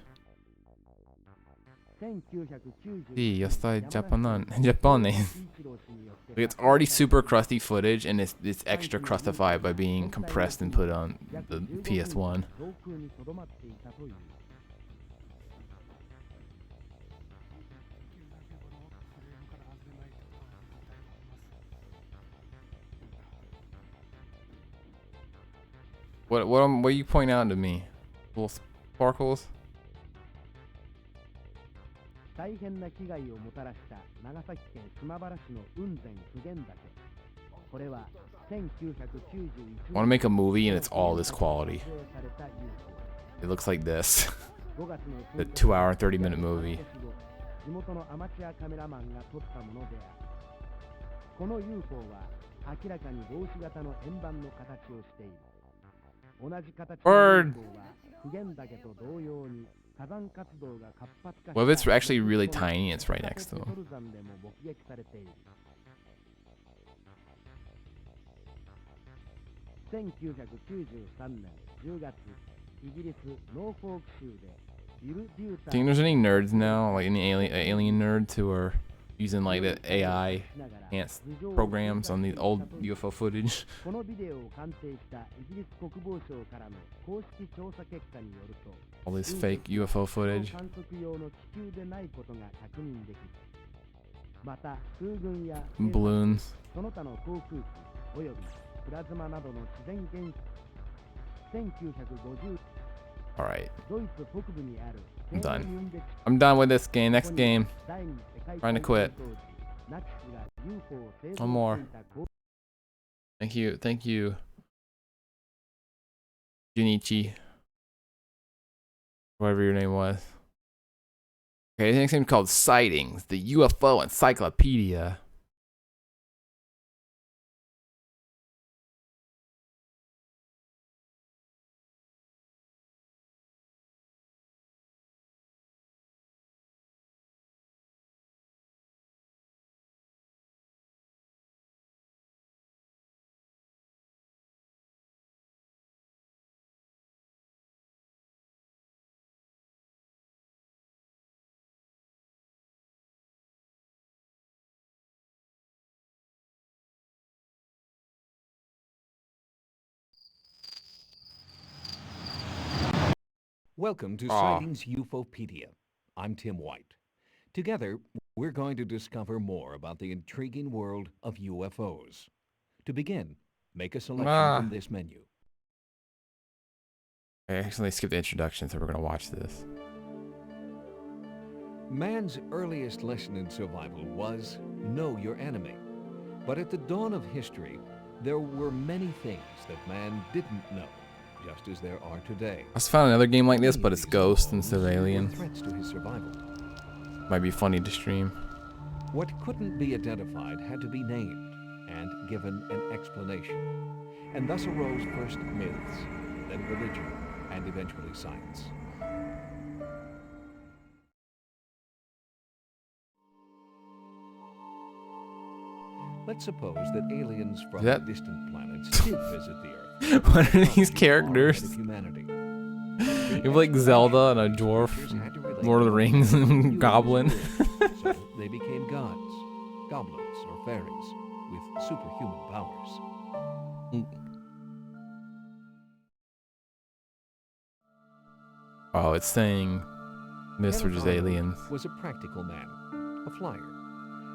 1991 Sí, yo estoy Japanese. Like, it's already super crusty footage, and it's extra crustified by being compressed and put on the PS1. 上空にとどまっていたという。 What are you pointing out to me? Little sparkles? 大変な危害をもたらした長崎県島原市の雲仙普賢岳。これは 1991 I want to make a movie, and it's all this quality. 撮影された UFO。 It looks like this. 5月の The 2-hour, 30-minute movie. 地元のアマチュアカメラマンが撮ったものである。この UFO は明らかに帽子型の円盤の形をしている。同じ形の Bird. UFO は普賢岳と同様に火山活動が活発化 What if it's actually really tiny and it's right next to him? トル山でも目撃されている。1993年10月、イギリスノーフォーク州でビル・デュータ Do you think there's any nerds now, like any alien nerds who are using like the AI enhanced programs on the old UFO footage? このビデオを鑑定したイギリス国防省からの公式調査結果によると、 All this fake UFO footage. 観測用の気球でないことが確認できる。また空軍や Balloons. その他の航空機およびプラズマなどの自然現象1950 Alright, ドイツ北部にある I'm done. I'm done with this game. Next game. Trying to quit. One more. Thank you. Junichi. Whatever your name was. Okay, the next game called Sightings, the UFO Encyclopedia. Welcome to Aw. Sightings UFOpedia. I'm Tim White. Together, we're going to discover more about the intriguing world of UFOs. To begin, Make a selection from this menu. I accidentally skipped the introduction, so we're gonna watch this. Man's earliest lesson in survival was know your enemy. But at the dawn of history, there were many things that man didn't know, just as there are today. I just found another game like this, but it's Ghost instead of Alien. Threats to his survival. Might be funny to stream. What couldn't be identified had to be named and given an explanation. And thus arose first myths, then religion, and eventually science. Let's suppose that aliens from distant planets did visit the Earth. What are these characters? Of humanity. You have like Zelda and a dwarf, Lord of the Rings, and Goblin. So they became gods, goblins, or fairies with superhuman powers. Oh, it's saying myths versus aliens. Was a practical man, a flyer.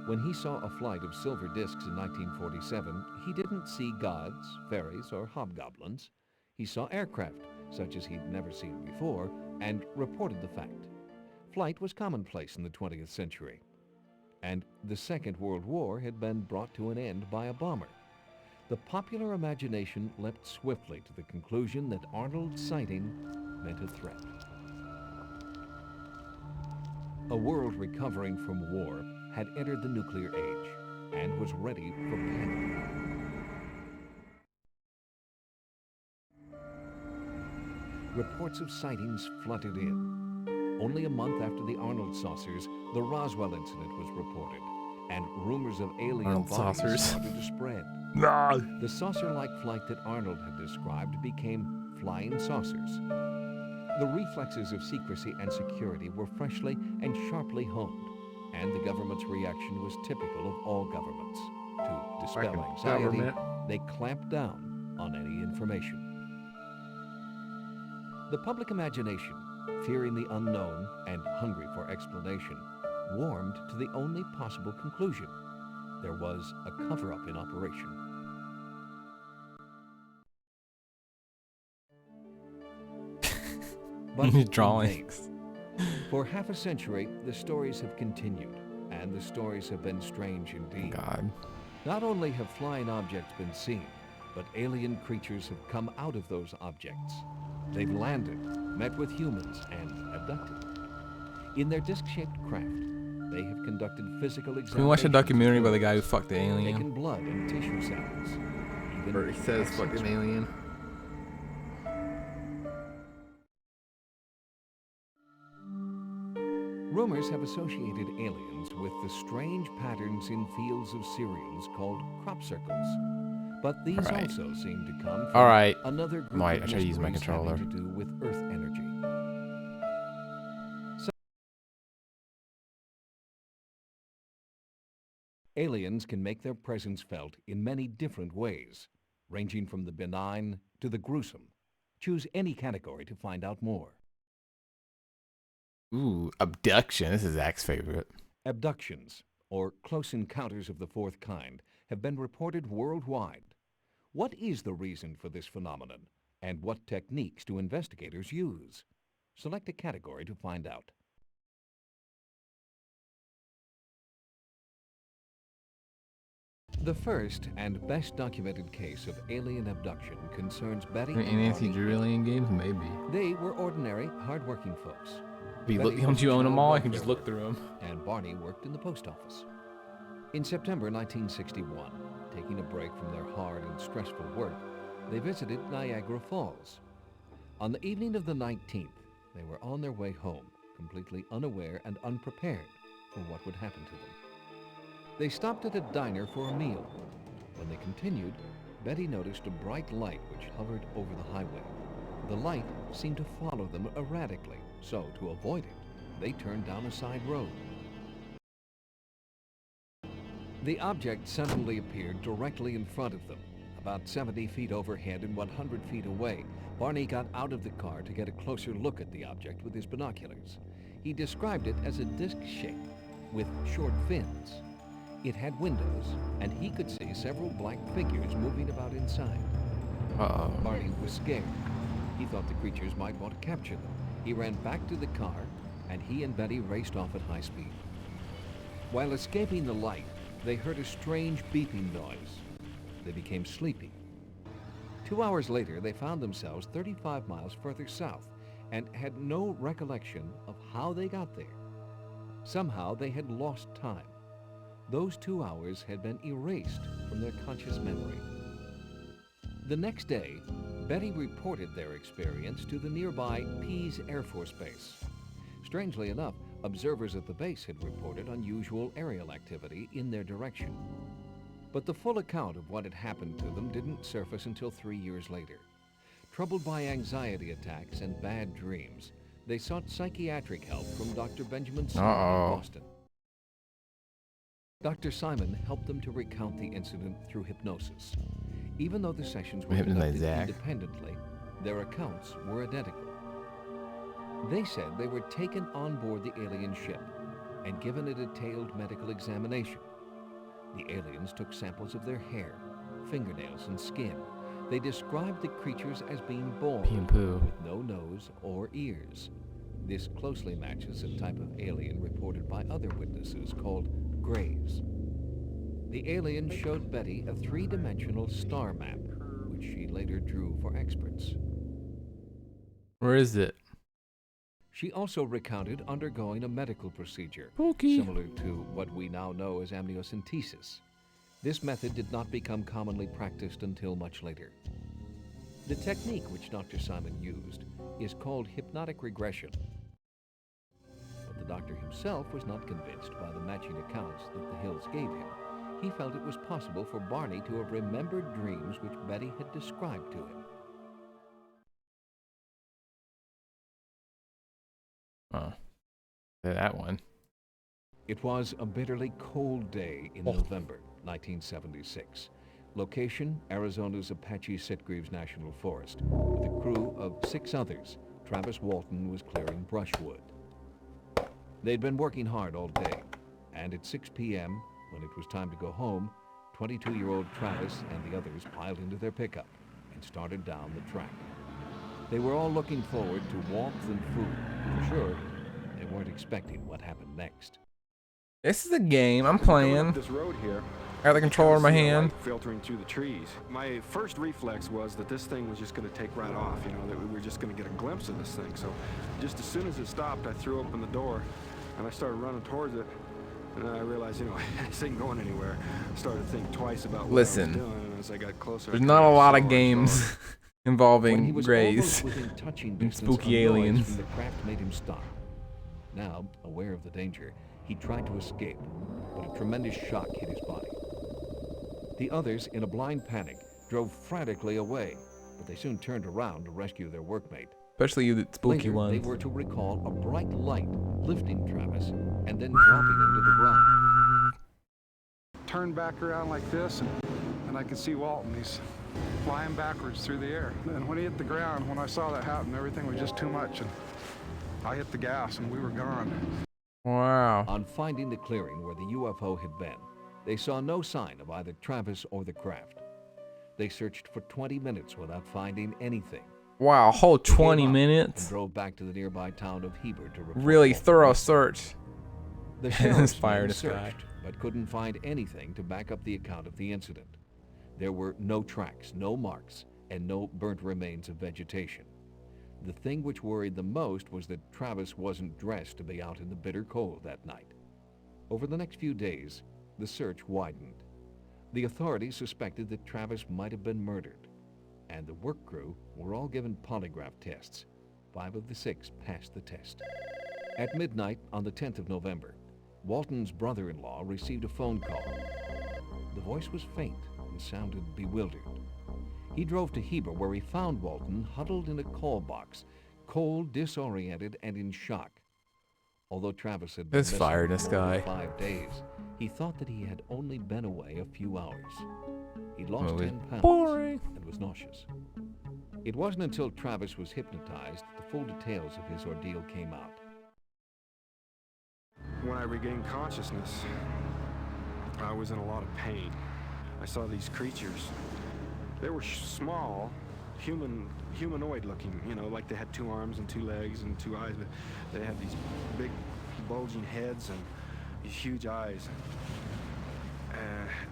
When he saw a flight of silver discs in 1947, he didn't see gods, fairies, or hobgoblins. He saw aircraft, such as he'd never seen before, and reported the fact. Flight was commonplace in the 20th century. And the Second World War had been brought to an end by a bomber. The popular imagination leapt swiftly to the conclusion that Arnold's sighting meant a threat. A world recovering from war had entered the nuclear age and was ready for panic. Reports of sightings flooded in. Only a month after the Arnold saucers, the Roswell incident was reported, and rumors of alien Arnold bodies saucers. started to spread. The saucer-like flight that Arnold had described became flying saucers. The reflexes of secrecy and security were freshly and sharply honed, and the government's reaction was typical of all governments. To dispel anxiety, they clamped down on any information. The public imagination, fearing the unknown and hungry for explanation, warmed to the only possible conclusion. There was a cover-up in operation. But in Drawings. vain. For half a century, the stories have continued, and the stories have been strange indeed. God. Not only have flying objects been seen, but alien creatures have come out of those objects. They've landed, met with humans, and abducted. In their disc-shaped craft, they have conducted physical examinations. Can we watch a documentary about the guy who fucked the alien? Taken blood and tissue samples. Even Or he says had fucking sex with alien. Rumors have associated aliens with the strange patterns in fields of cereals called crop circles. But these Alright. also seem to come from Alright. another group Might, of I try to use my mysteries having controller. to do with Earth energy. Aliens can make their presence felt in many different ways, ranging from the benign to the gruesome. Choose any category to find out more. Ooh, abduction. This is Zach's favorite. Abductions, or close encounters of the fourth kind, have been reported worldwide. What is the reason for this phenomenon, and what techniques do investigators use? Select a category to find out. The first and best documented case of alien abduction concerns Betty and Nancy Barney. Drew alien games? Maybe. They were ordinary, hard-working folks. Betty Don't was you a own them all? I child can just welfare look through them. worker, and Barney worked in the post office. In September 1961, taking a break from their hard and stressful work, they visited Niagara Falls. On the evening of the 19th, they were on their way home, completely unaware and unprepared for what would happen to them. They stopped at a diner for a meal. When they continued, Betty noticed a bright light which hovered over the highway. The light seemed to follow them erratically, so to avoid it, they turned down a side road. The object suddenly appeared directly in front of them, about 70 feet overhead and 100 feet away. Barney got out of the car to get a closer look at the object with his binoculars. He described it as a disc shape with short fins. It had windows, and he could see several black figures moving about inside. Uh-oh. Barney was scared. He thought the creatures might want to capture them. He ran back to the car, and he and Betty raced off at high speed. While escaping the light, they heard a strange beeping noise. They became sleepy. 2 hours later, they found themselves 35 miles further south and had no recollection of how they got there. Somehow, they had lost time. Those 2 hours had been erased from their conscious memory. The next day, Betty reported their experience to the nearby Pease Air Force Base. Strangely enough, observers at the base had reported unusual aerial activity in their direction. But the full account of what had happened to them didn't surface until 3 years later. Troubled by anxiety attacks and bad dreams, they sought psychiatric help from Dr. Benjamin Simon in Boston. Dr. Simon helped them to recount the incident through hypnosis. Even though the sessions were conducted independently, their accounts were identical. They said they were taken on board the alien ship and given a detailed medical examination. The aliens took samples of their hair, fingernails, and skin. They described the creatures as being bald, with no nose or ears. This closely matches a type of alien reported by other witnesses called grays. The alien showed Betty a three-dimensional star map, which she later drew for experts. Where is it? She also recounted undergoing a medical procedure, Spooky. similar to what we now know as amniocentesis. This method did not become commonly practiced until much later. The technique which Dr. Simon used is called hypnotic regression. But the doctor himself was not convinced by the matching accounts that the Hills gave him. He felt it was possible for Barney to have remembered dreams which Betty had described to him. Oh, that one. It was a bitterly cold day in November 1976. Location, Arizona's Apache Sitgreaves National Forest. With a crew of 6 others, Travis Walton was clearing brushwood. They'd been working hard all day, and at 6 p.m., when it was time to go home, 22-year-old Travis and the others piled into their pickup and started down the track. They were all looking forward to warmth and food. For sure, they weren't expecting what happened next. This is a game I'm playing. This road here. I got the controller in my hand. Filtering through the trees. My first reflex was that this thing was just going to take right off, you know, that we were just going to get a glimpse of this thing. So just as soon as it stopped, I threw open the door and I started running towards it. And I realized, you know, this ain't going anywhere. I started to think twice about what I was doing, and as I got closer, there's not a lot of games involving grays And and spooky aliens. The craft made him stop. Now, aware of the danger, he tried to escape, but a tremendous shock hit his body. The others, in a blind panic, drove frantically away, but they soon turned around to rescue their workmate. Especially the spooky Later, ones. they were to recall a bright light lifting Travis and then dropping him to the ground. Turned back around like this, and I could see Walton. He's flying backwards through the air. And when he hit the ground, when I saw that happen, everything was just too much, and I hit the gas, and we were gone. Wow. On finding the clearing where the UFO had been, they saw no sign of either Travis or the craft. They searched for 20 minutes without finding anything. Wow, a whole They gave 20 up minutes? And drove back to the nearby town of Heber to report. Really Walton thorough missing. search. The sheriff's Fire men in the sky. searched, but couldn't find anything to back up the account of the incident. There were no tracks, no marks, and no burnt remains of vegetation. The thing which worried them most was that Travis wasn't dressed to be out in the bitter cold that night. Over the next few days, the search widened. The authorities suspected that Travis might have been murdered, and the work crew were all given polygraph tests. 5 of the 6 passed the test. At midnight on the 10th of November, Walton's brother-in-law received a phone call. The voice was faint and sounded bewildered. He drove to Heber, where he found Walton huddled in a call box, cold, disoriented, and in shock. Although Travis had been There's fire in the missing for more than sky. 5 days, he thought that he had only been away a few hours. He'd lost Well, 10 pounds boring. and was nauseous. It wasn't until Travis was hypnotized that the full details of his ordeal came out. When I regained consciousness, I was in a lot of pain. I saw these creatures. They were small, humanoid looking, you know, like they had 2 arms and 2 legs and 2 eyes, but they had these big bulging heads and these huge eyes.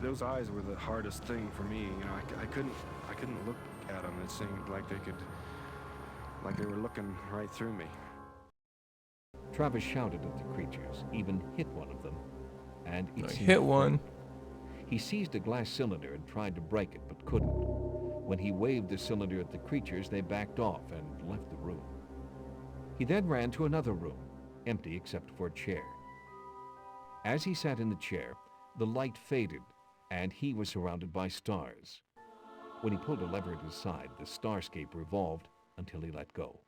Those eyes were the hardest thing for me. You know, I couldn't look at them. It seemed like they were looking right through me. Travis shouted at the creatures, even hit one of them, and it seemed Hit one. He seized a glass cylinder and tried to break it, but couldn't. When he waved the cylinder at the creatures, they backed off and left the room. He then ran to another room, empty except for a chair. As he sat in the chair, the light faded, and he was surrounded by stars. When he pulled a lever at his side, the starscape revolved until he let go.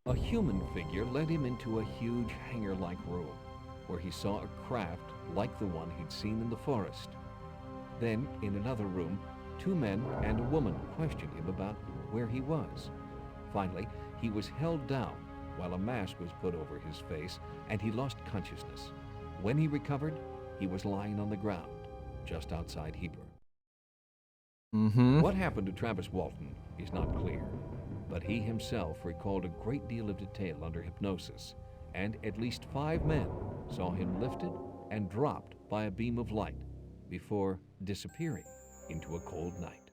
A human figure led him into a huge hangar-like room, where he saw a craft like the one he'd seen in the forest. Then, in another room, 2 men and a woman questioned him about where he was. Finally, he was held down while a mask was put over his face, and he lost consciousness. When he recovered, he was lying on the ground, just outside Heber. What happened to Travis Walton is not clear, but he himself recalled a great deal of detail under hypnosis, and at least 5 men saw him lifted and dropped by a beam of light before disappearing into a cold night.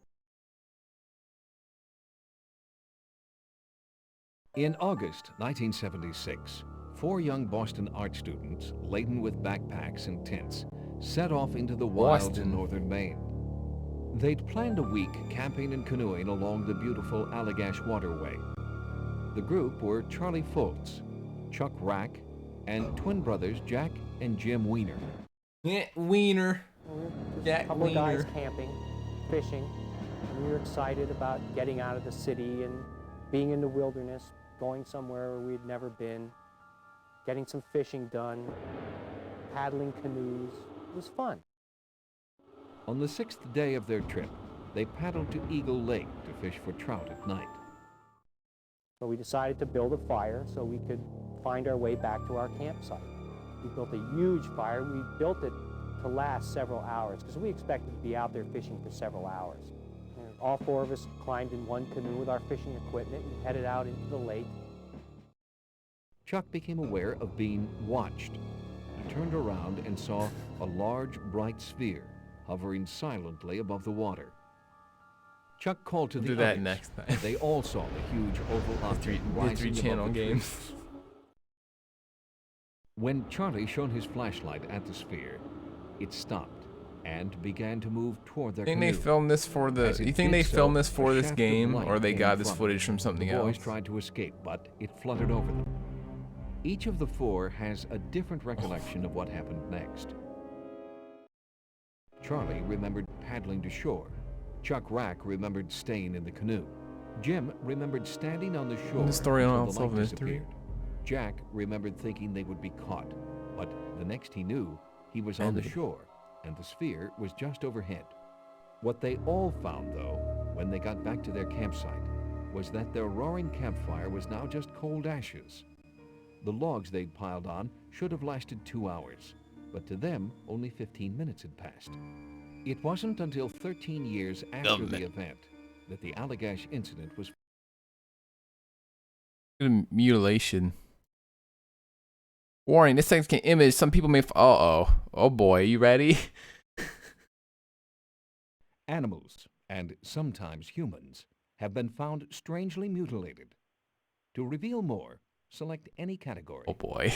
In August 1976, 4 young Boston art students, laden with backpacks and tents, set off into the wilds in northern Maine. They'd planned a week camping and canoeing along the beautiful Allagash waterway. The group were Charlie Fultz, Chuck Rack, and twin brothers Jack and Jim Weiner. Yeah, Wiener. A couple of guys camping, fishing. And we were excited about getting out of the city and being in the wilderness, going somewhere where we'd never been, getting some fishing done, paddling canoes. It was fun. On the 6th day of their trip, they paddled to Eagle Lake to fish for trout at night. So we decided to build a fire so we could find our way back to our campsite. We built a huge fire. We built it to last several hours because we expected to be out there fishing for several hours. And all 4 of us climbed in one canoe with our fishing equipment and headed out into the lake. Chuck became aware of being watched. He turned around and saw a large, bright sphere hovering silently above the water. Chuck called to the do that others, next time. and they all saw the huge oval object rising above channel the games. trees. When Charlie shone his flashlight at the sphere, it stopped and began to move toward their Think canoe. they filmed this for the? As it You think did they so, filmed this a for this shaft of game, light or they came got in this front of footage them. from something The boys else? tried to escape, but it fluttered over them. Each of the 4 has a different recollection of what happened next. Charlie remembered paddling to shore. Chuck Rack remembered staying in the canoe. Jim remembered standing on the shore The story on until the Unsolved light Mystery. disappeared. Jack remembered thinking they would be caught, but the next he knew, he was on the shore, and the sphere was just overhead. What they all found, though, when they got back to their campsite, was that their roaring campfire was now just cold ashes. The logs they'd piled on should have lasted 2 hours, but to them, only 15 minutes had passed. It wasn't until 13 years after the event that the Allagash incident was Mutilation. Warning, this thing can image. Some people may oh boy, you ready? Animals, and sometimes humans, have been found strangely mutilated. To reveal more, select any category. Oh boy.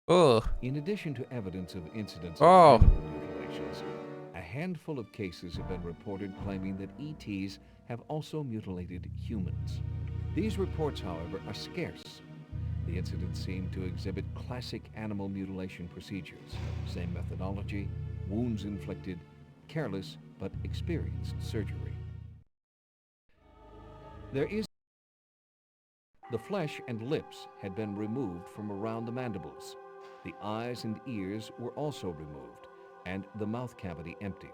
Ugh. In addition to evidence of incidents Oh. of animal mutilations, a handful of cases have been reported claiming that ETs have also mutilated humans. These reports, however, are scarce. The incidents seem to exhibit classic animal mutilation procedures. Same methodology, wounds inflicted, careless but experienced surgery. The flesh and lips had been removed from around the mandibles. The eyes and ears were also removed, and the mouth cavity emptied.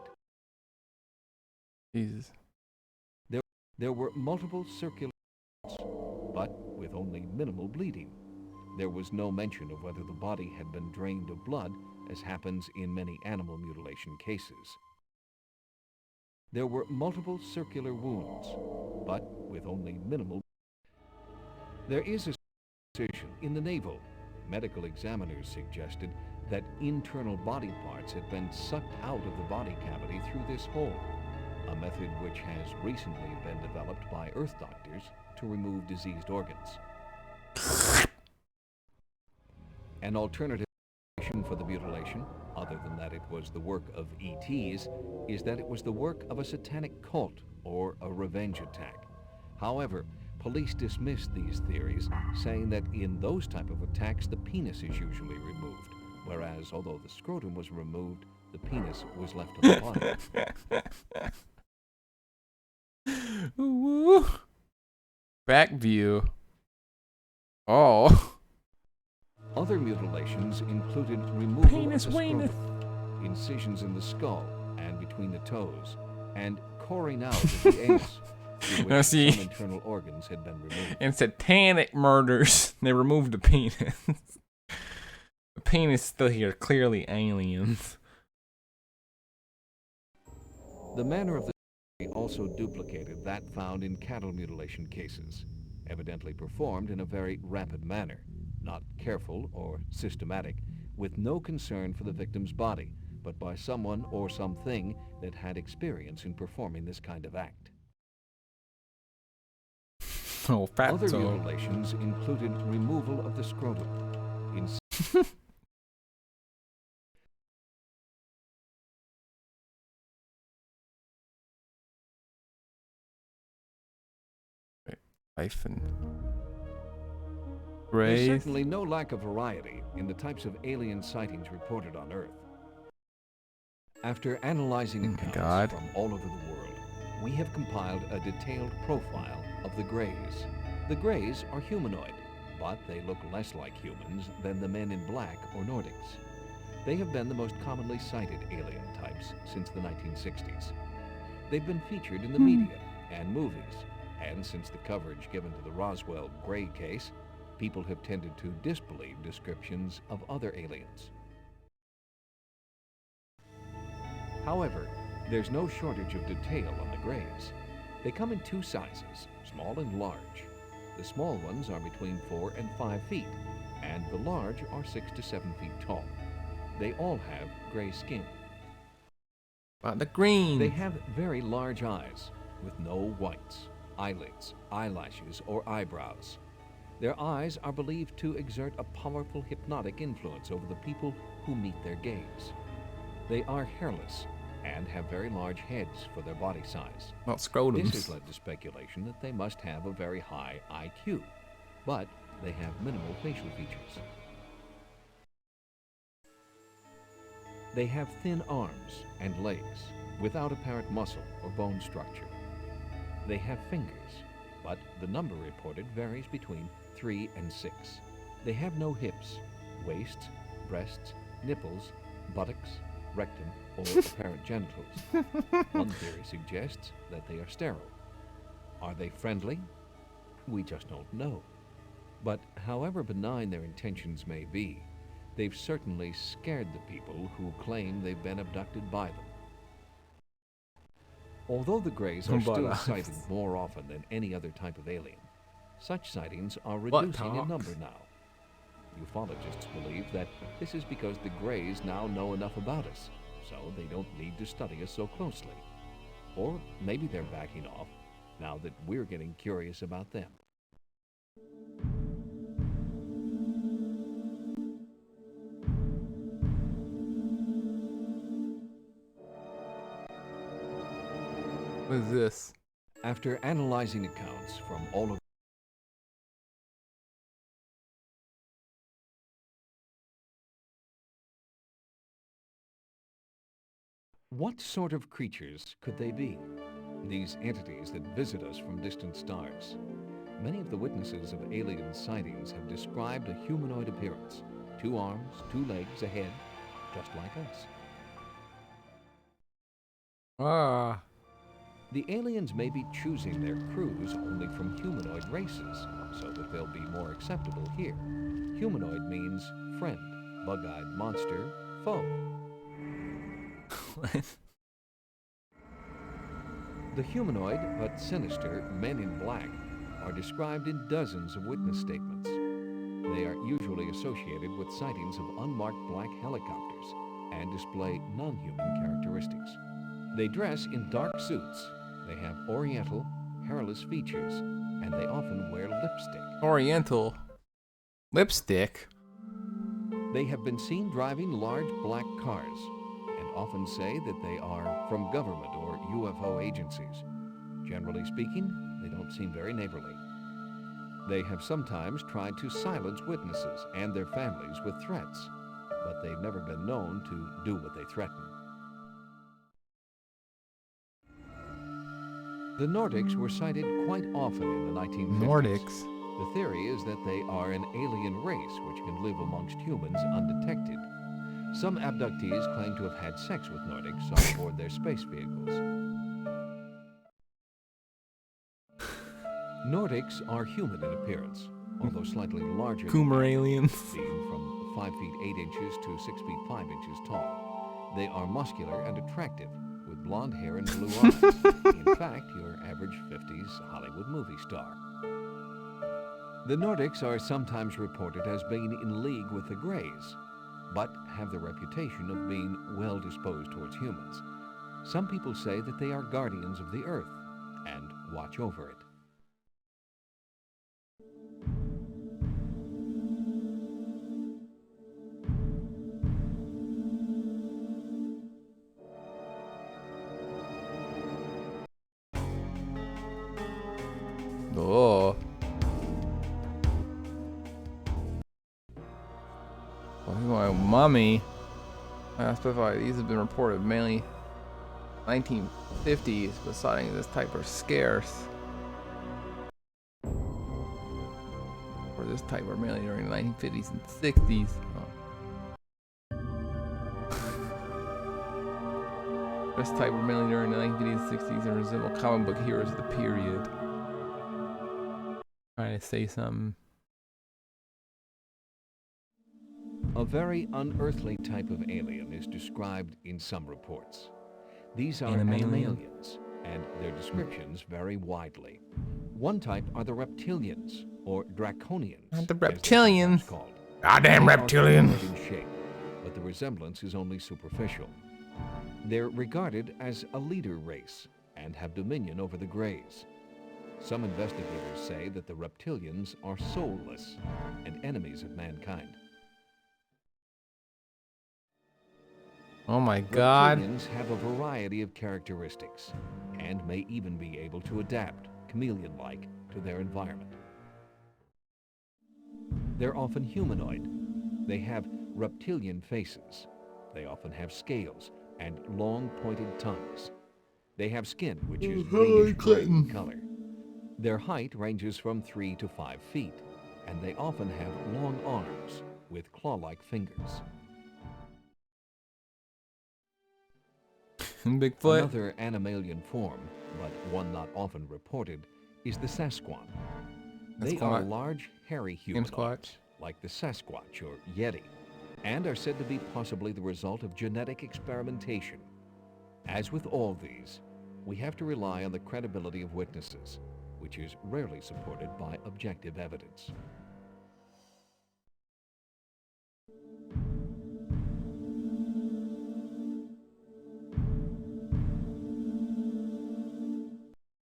Jesus. There were multiple circular, but with only minimal bleeding. there was no mention of whether the body had been drained of blood, as happens in many animal mutilation cases. There were multiple circular wounds, but with only minimal. There is a suspicion in the navel. Medical examiners suggested that internal body parts had been sucked out of the body cavity through this hole, a method which has recently been developed by Earth doctors to remove diseased organs. An alternative explanation for the mutilation, other than that it was the work of ETs, is that it was the work of a satanic cult or a revenge attack. However, police dismissed these theories, saying that in those type of attacks the penis is usually removed, whereas although the scrotum was removed, the penis was left on the body. Woo. Back view. Oh. Other mutilations included removal Penis of the weenus. scrotum, incisions in the skull and between the toes, and coring out of the anus, through Now which see, some internal organs had been removed. in satanic murders, they removed the penis. The penis still here, clearly aliens. The manner of the surgery also duplicated that found in cattle mutilation cases, evidently performed in a very rapid manner, not careful or systematic, with no concern for the victim's body, but by someone or something that had experience in performing this kind of act. Oh, fat Other toe. mutilations included removal of the scrotum, Hyphen. There's Grave. certainly no lack of variety in the types of alien sightings reported on Earth. After analyzing accounts from all over the world, we have compiled a detailed profile of the Greys. The Greys are humanoid, but they look less like humans than the men in black or Nordics. They have been the most commonly sighted alien types since the 1960s. They've been featured in the media and movies, and since the coverage given to the Roswell Grey case, people have tended to disbelieve descriptions of other aliens. However, there's no shortage of detail on the Greys. They come in two sizes, small and large. The small ones are between 4 and 5 feet, and the large are 6 to 7 feet tall. They all have gray skin. But the green. They have very large eyes, with no whites, eyelids, eyelashes, or eyebrows. Their eyes are believed to exert a powerful hypnotic influence over the people who meet their gaze. They are hairless and have very large heads for their body size. Not scrotums. This has led to speculation that they must have a very high IQ, but they have minimal facial features. They have thin arms and legs, without apparent muscle or bone structure. They have fingers, but the number reported varies between 3 and 6. They have no hips, waist, breasts, nipples, buttocks, rectum, or apparent genitals. One theory suggests that they are sterile. Are they friendly? We just don't know. But however benign their intentions may be, they've certainly scared the people who claim they've been abducted by them. Although the Greys are still sighted more often than any other type of alien, such sightings are reducing in number now. Ufologists believe that this is because the Greys now know enough about us, so they don't need to study us so closely. Or maybe they're backing off now that we're getting curious about them. What is this? After analyzing accounts from all of what sort of creatures could they be? These entities that visit us from distant stars. Many of the witnesses of alien sightings have described a humanoid appearance. 2 arms, 2 legs, a head, just like us. Ah. The aliens may be choosing their crews only from humanoid races, so that they'll be more acceptable here. Humanoid means friend, bug-eyed monster, foe. The humanoid but sinister men in black are described in dozens of witness statements. They are usually associated with sightings of unmarked black helicopters and display non-human characteristics. They dress in dark suits, they have oriental, hairless features, and they often wear lipstick. Oriental lipstick? They have been seen driving large black cars and often say that they are from government or UFO agencies. Generally speaking, they don't seem very neighborly. They have sometimes tried to silence witnesses and their families with threats, but they've never been known to do what they threaten. The Nordics were sighted quite often in the 1950s. Nordics? The theory is that they are an alien race which can live amongst humans undetected. Some abductees claim to have had sex with Nordics on board their space vehicles. Nordics are human in appearance, although slightly larger Coomer aliens. being from 5 feet 8 inches to 6 feet 5 inches tall. They are muscular and attractive, with blonde hair and blue eyes. In fact, your average 50s Hollywood movie star. The Nordics are sometimes reported as being in league with the Greys, but have the reputation of being well disposed towards humans. Some people say that they are guardians of the Earth and watch over it. Oh. Well, mummy. I specify these have been reported mainly 1950s, but sightings of this type are scarce. Or this type are mainly during the 1950s and 60s. This type were mainly during the 1950s and 60s and resemble comic book heroes of the period. Trying to say something. A very unearthly type of alien is described in some reports. These are animalians, and their descriptions vary widely. One type are the reptilians, or draconians. The reptilians. Called. Goddamn reptilian. In shape, but the resemblance is only superficial. They're regarded as a leader race and have dominion over the Greys. Some investigators say that the reptilians are soulless and enemies of mankind. Oh my god. Reptilians have a variety of characteristics and may even be able to adapt, chameleon-like, to their environment. They're often humanoid. They have reptilian faces. They often have scales and long pointed tongues. They have skin which is greenish gray in color. Their height ranges from 3 to 5 feet, and they often have long arms with claw-like fingers. Bigfoot. Another animalian form, but one not often reported, is the Sasquatch. They are large, hairy humanoids, like the Sasquatch or Yeti, and are said to be possibly the result of genetic experimentation. As with all these, we have to rely on the credibility of witnesses, which is rarely supported by objective evidence.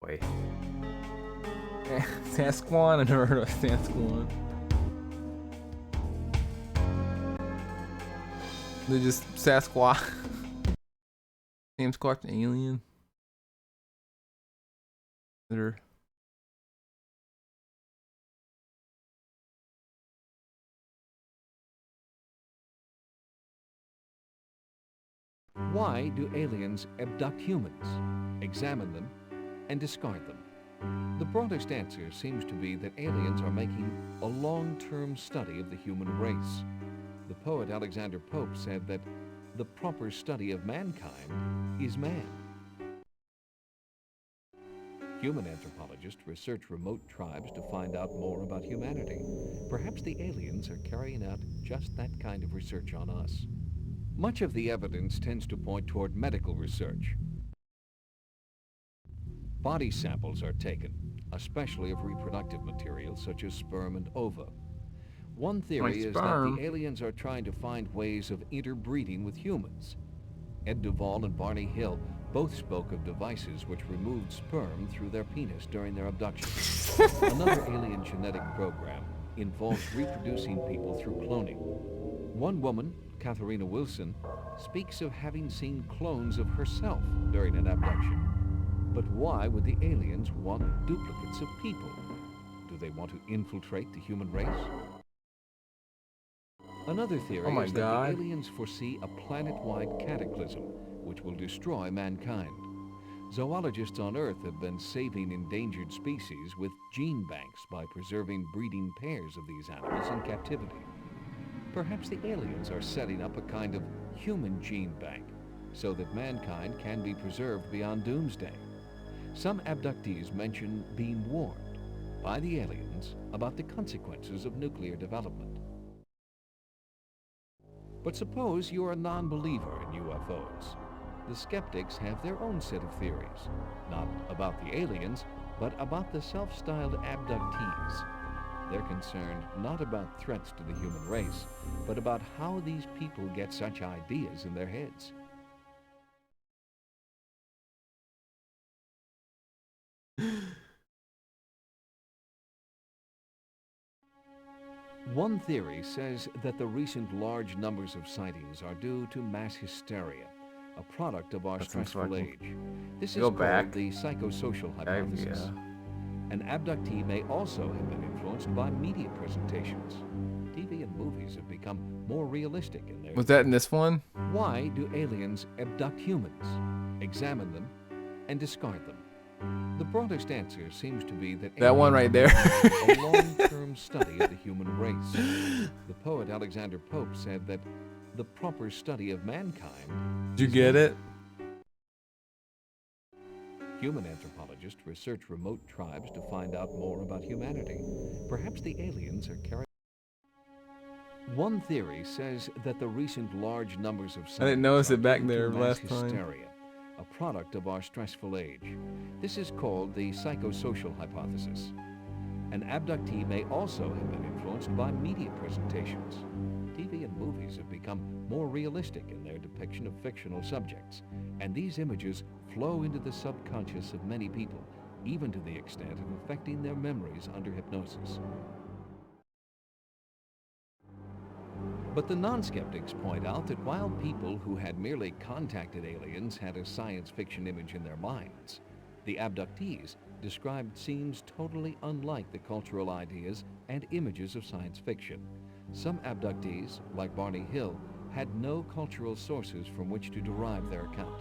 Wait. Sasquatch? I never heard of Sasquatch. They're just Sasquatch. Same Squatch and alien. They're Why do aliens abduct humans, examine them, and discard them? The broadest answer seems to be that aliens are making a long-term study of the human race. The poet Alexander Pope said that the proper study of mankind is man. Human anthropologists research remote tribes to find out more about humanity. Perhaps the aliens are carrying out just that kind of research on us. Much of the evidence tends to point toward medical research. Body samples are taken, especially of reproductive materials such as sperm and ova. One theory is that sperm. the aliens are trying to find ways of interbreeding with humans. Ed Duvall and Barney Hill both spoke of devices which removed sperm through their penis during their abduction. Another alien genetic program involves reproducing people through cloning. One woman, Katharina Wilson, speaks of having seen clones of herself during an abduction. But why would the aliens want duplicates of people? Do they want to infiltrate the human race? Another theory is that the aliens foresee a planet-wide cataclysm which will destroy mankind. Zoologists on Earth have been saving endangered species with gene banks by preserving breeding pairs of these animals in captivity. Perhaps the aliens are setting up a kind of human gene bank so that mankind can be preserved beyond doomsday. Some abductees mention being warned by the aliens about the consequences of nuclear development. But suppose you're a non-believer in UFOs. The skeptics have their own set of theories, not about the aliens, but about the self-styled abductees. They're concerned not about threats to the human race, but about how these people get such ideas in their heads. One theory says that the recent large numbers of sightings are due to mass hysteria, a product of our stressful age. This is called the psychosocial hypothesis. An abductee may also have been influenced by media presentations. TV and movies have become more realistic in their... Was that in this one? Why do aliens abduct humans, examine them, and discard them? The broadest answer seems to be that one right there. a long-term study of the human race. The poet Alexander Pope said that the proper study of mankind... Did you get it? Human anthropologists research remote tribes to find out more about humanity. Perhaps the aliens are carrying... One theory says that the recent large numbers of sightings... I didn't notice it back due to there mass last time. hysteria, a product of our stressful age. This is called the psychosocial hypothesis. An abductee may also have been influenced by media presentations. TV and movies have become more realistic in their depiction of fictional subjects, and these images flow into the subconscious of many people, even to the extent of affecting their memories under hypnosis. But the non-skeptics point out that while people who had merely contacted aliens had a science fiction image in their minds, the abductees described scenes totally unlike the cultural ideas and images of science fiction. Some abductees, like Barney Hill, had no cultural sources from which to derive their account.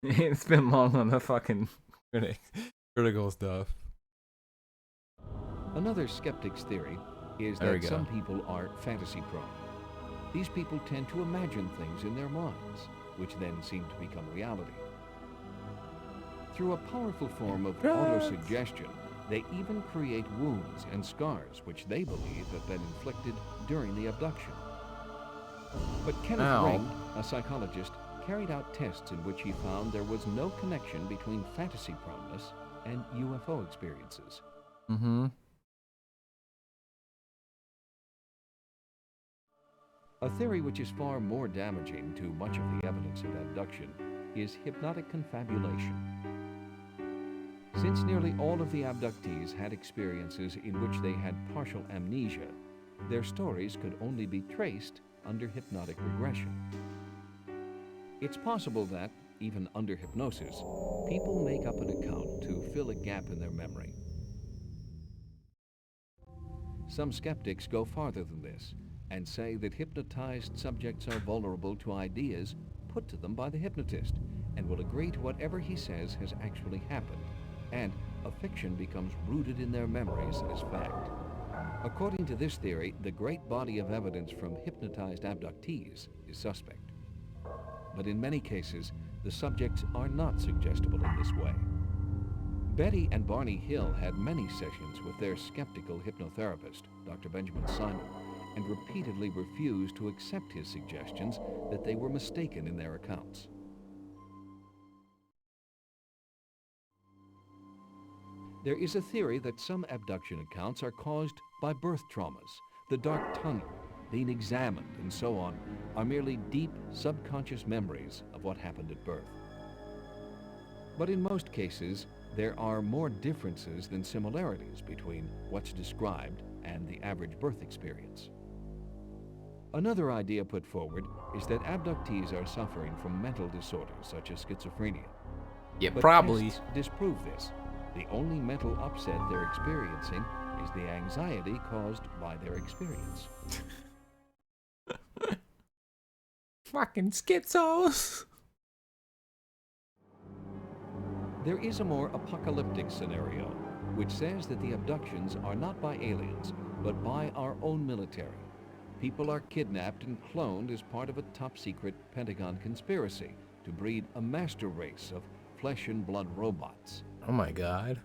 It's been long on the fucking critical stuff. Another skeptic's theory is that some people are fantasy prone. These people tend to imagine things in their minds, which then seem to become reality. Through a powerful form of autosuggestion, they even create wounds and scars which they believe have been inflicted during the abduction. But Kenneth Ring, a psychologist, carried out tests in which he found there was no connection between fantasy proneness and UFO experiences. A theory which is far more damaging to much of the evidence of abduction is hypnotic confabulation. Since nearly all of the abductees had experiences in which they had partial amnesia, their stories could only be traced under hypnotic regression. It's possible that, even under hypnosis, people make up an account to fill a gap in their memory. Some skeptics go farther than this and say that hypnotized subjects are vulnerable to ideas put to them by the hypnotist and will agree to whatever he says has actually happened, and a fiction becomes rooted in their memories as fact. According to this theory, the great body of evidence from hypnotized abductees is suspect. but in many cases, the subjects are not suggestible in this way. Betty and Barney Hill had many sessions with their skeptical hypnotherapist, Dr. Benjamin Simon, and repeatedly refused to accept his suggestions that they were mistaken in their accounts. There is a theory that some abduction accounts are caused by birth traumas. The dark tunnel, being examined, and so on, are merely deep subconscious memories of what happened at birth. But in most cases, there are more differences than similarities between what's described and the average birth experience. Another idea put forward is that abductees are suffering from mental disorders such as schizophrenia. Yeah, But probably. tests disprove this. The only mental upset they're experiencing is the anxiety caused by their experience. Fucking schizos. There is a more apocalyptic scenario, which says that the abductions are not by aliens, but by our own military. People are kidnapped and cloned as part of a top-secret Pentagon conspiracy to breed a master race of flesh and blood robots. Oh my god.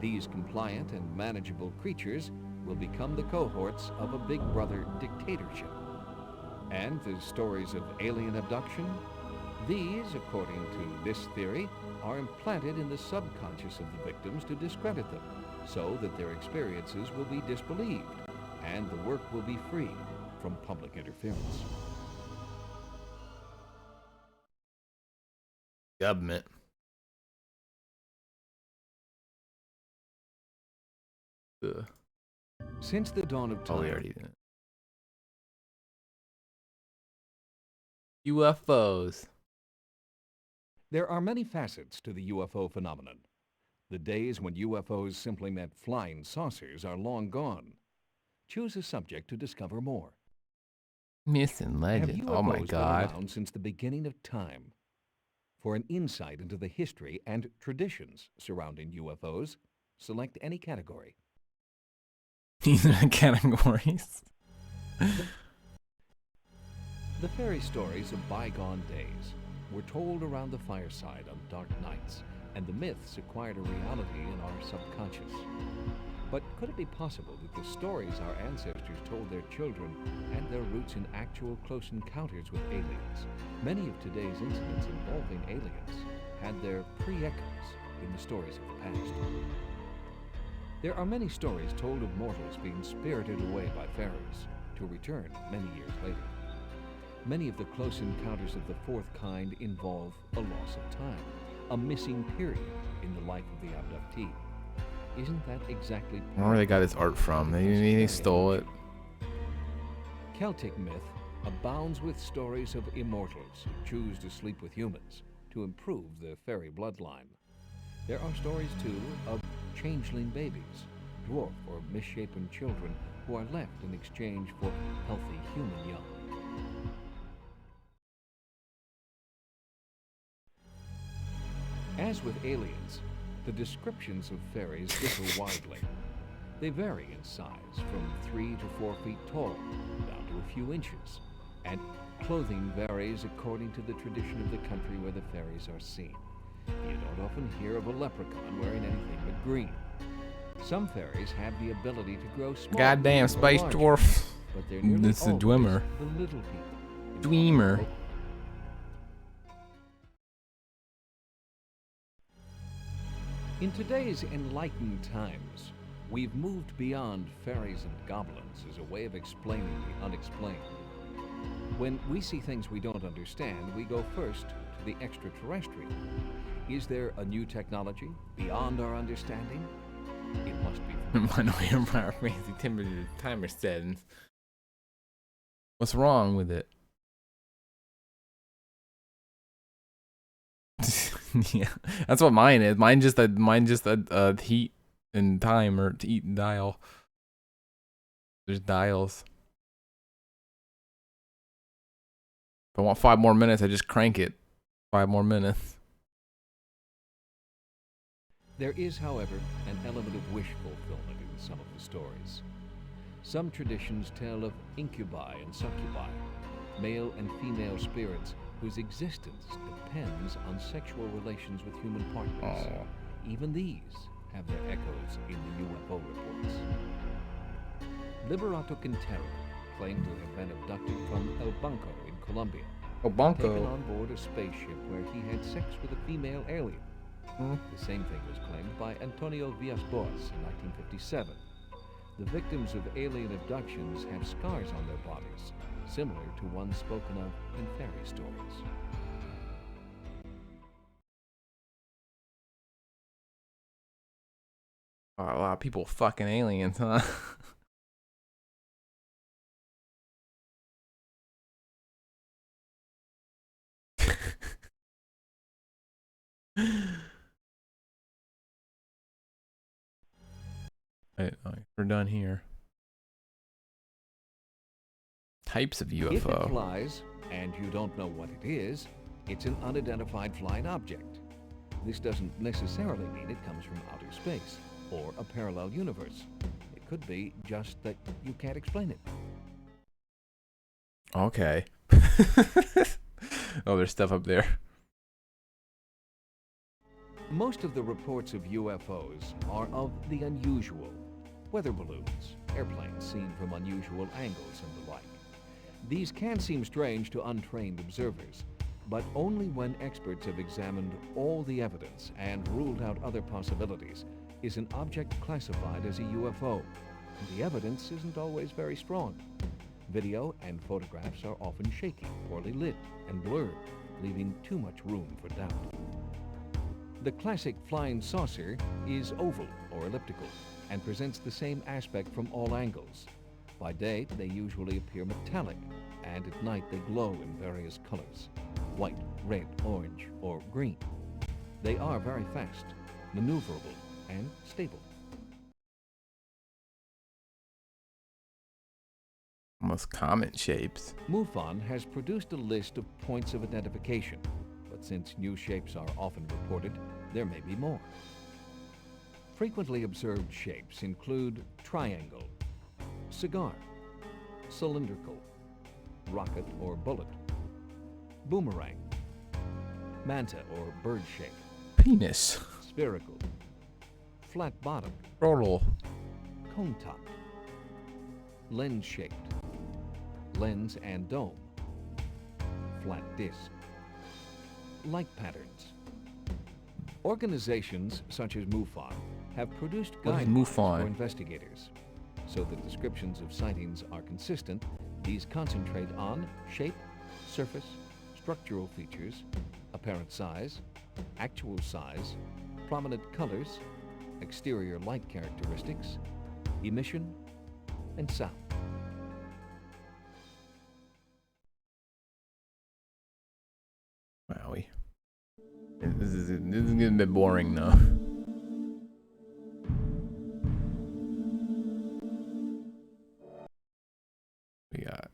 These compliant and manageable creatures will become the cohorts of a Big Brother dictatorship. And the stories of alien abduction, these, according to this theory, are implanted in the subconscious of the victims to discredit them, so that their experiences will be disbelieved, and the work will be free from public interference. Government. Ugh. Since the dawn of time, Oh, we already did it. UFOs. there are many facets to the UFO phenomenon. The days when UFOs simply meant flying saucers are long gone. Choose a subject to discover more. Missing legend. Have Oh my UFOs god. been around since the beginning of time? For an insight into the history and traditions surrounding UFOs, select any category. These are the categories. The fairy stories of bygone days were told around the fireside on dark nights, and the myths acquired a reality in our subconscious. But could it be possible that the stories our ancestors told their children had their roots in actual close encounters with aliens? Many of today's incidents involving aliens had their pre-echoes in the stories of the past. There are many stories told of mortals being spirited away by fairies to return many years later. Many of the close encounters of the fourth kind involve a loss of time, a missing period in the life of the abductee. Isn't that exactly I don't know where they got this art from. They stole it. Celtic myth abounds with stories of immortals who choose to sleep with humans to improve the fairy bloodline. There are stories, too, of changeling babies, dwarf or misshapen children who are left in exchange for healthy human young. As with aliens, the descriptions of fairies differ widely. They vary in size, from 3 to 4 feet tall, down to a few inches, and clothing varies according to the tradition of the country where the fairies are seen. You don't often hear of a leprechaun wearing anything but green. Some fairies have the ability to grow small. Goddamn space dwarf. But they're nearly This is a always Dwemer. the little people. Dwemer. In today's enlightened times, we've moved beyond fairies and goblins as a way of explaining the unexplained. When we see things we don't understand, we go first to the extraterrestrial. Is there a new technology beyond our understanding? It must be. Minor crazy temperature timer settings. What's wrong with it? Yeah, that's what mine is. Mine just a heat and time, or to eat and dial. There's dials. If I want 5 more minutes, I just crank it. 5 more minutes. There is, however, an element of wish fulfillment in some of the stories. Some traditions tell of incubi and succubi, male and female spirits whose existence depends on sexual relations with human partners. Oh. Even these have their echoes in the UFO reports. Liberato Quintero claimed to have been abducted from El Banco in Colombia. Oh, Taken Banco. on board a spaceship where he had sex with a female alien. The same thing was claimed by Antonio Villas-Boas in 1957. The victims of alien abductions have scars on their bodies, similar to ones spoken of in fairy stories. Oh, a lot of people fucking aliens, huh? Right, we're done here. Types of UFO. If it flies, and you don't know what it is, it's an unidentified flying object. This doesn't necessarily mean it comes from outer space or a parallel universe. It could be just that you can't explain it. Okay. Oh, there's stuff up there. Most of the reports of UFOs are of the unusual. Weather balloons, airplanes seen from unusual angles, and the like. These can seem strange to untrained observers, but only when experts have examined all the evidence and ruled out other possibilities is an object classified as a UFO. And the evidence isn't always very strong. Video and photographs are often shaky, poorly lit, and blurred, leaving too much room for doubt. The classic flying saucer is oval or elliptical and presents the same aspect from all angles. By day, they usually appear metallic, and at night they glow in various colors: white, red, orange, or green. They are very fast, maneuverable, and stable. Almost comet shapes. MUFON has produced a list of points of identification, but since new shapes are often reported, there may be more. Frequently observed shapes include triangle, cigar, cylindrical, rocket or bullet, boomerang, manta or bird shape, Penis. spherical, flat bottom, Roll. cone-topped, lens-shaped, lens and dome, flat disc, light patterns. Organizations such as MUFON have produced What is guidelines MUFON? for investigators. So that descriptions of sightings are consistent, these concentrate on shape, surface, structural features, apparent size, actual size, prominent colors, exterior light characteristics, emission, and sound. Wowie. This is getting a bit boring now. We got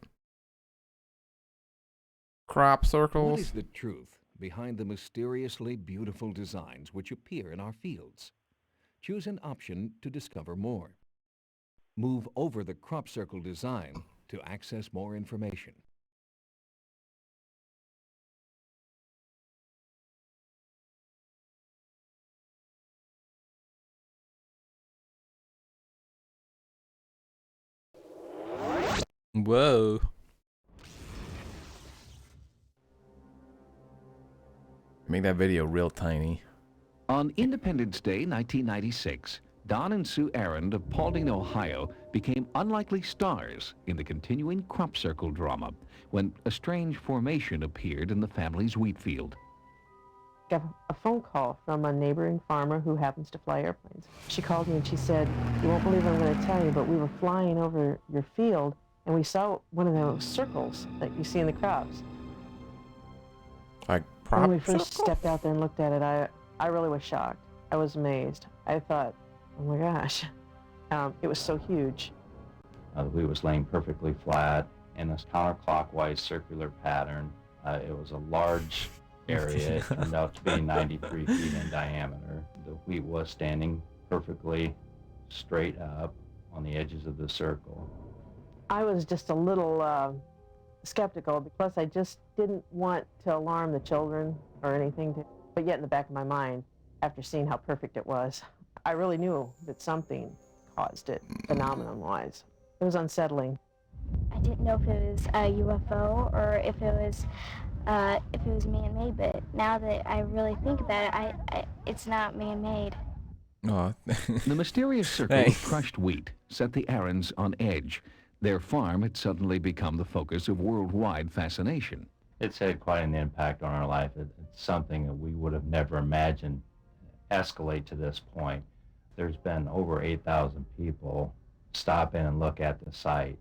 crop What circles. is the truth behind the mysteriously beautiful designs which appear in our fields? Choose an option to discover more. Move over the crop circle design to access more information. Whoa. Make that video real tiny. On Independence Day 1996, Don and Sue Arend of Paulding, Ohio, became unlikely stars in the continuing crop circle drama when a strange formation appeared in the family's wheat field. Got a phone call from a neighboring farmer who happens to fly airplanes. She called me and she said, "You won't believe what I'm going to tell you, but we were flying over your field and we saw one of those circles that you see in the crops." Like When we prop first circle? stepped out there and looked at it, I really was shocked. I was amazed. I thought, oh my gosh, it was so huge. We was laying perfectly flat in this counterclockwise circular pattern. It was a large area. It turned out to be 93 feet in diameter. The wheat was standing perfectly straight up on the edges of the circle. I was just a little skeptical because I just didn't want to alarm the children or anything. But yet in the back of my mind, after seeing how perfect it was, I really knew that something caused it, phenomenon-wise. It was unsettling. I didn't know if it was a UFO or if it was man-made, but now that I really think about it, it's not man-made. Oh. The mysterious circle of crushed wheat set the Aarons on edge. Their farm had suddenly become the focus of worldwide fascination. It's had quite an impact on our life. It's something that we would have never imagined escalate to this point. There's been over 8,000 people stop in and look at the site.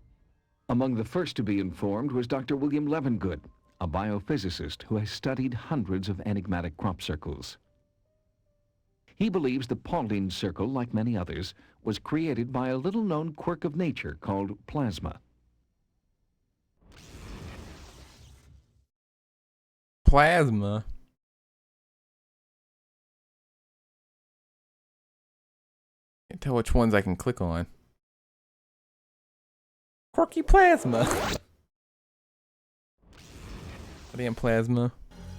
Among the first to be informed was Dr. William Levengood, a biophysicist who has studied hundreds of enigmatic crop circles. He believes the Paulding circle, like many others, was created by a little-known quirk of nature called plasma. Plasma? Can't tell which ones I can click on. Quirky plasma. Damn plasma.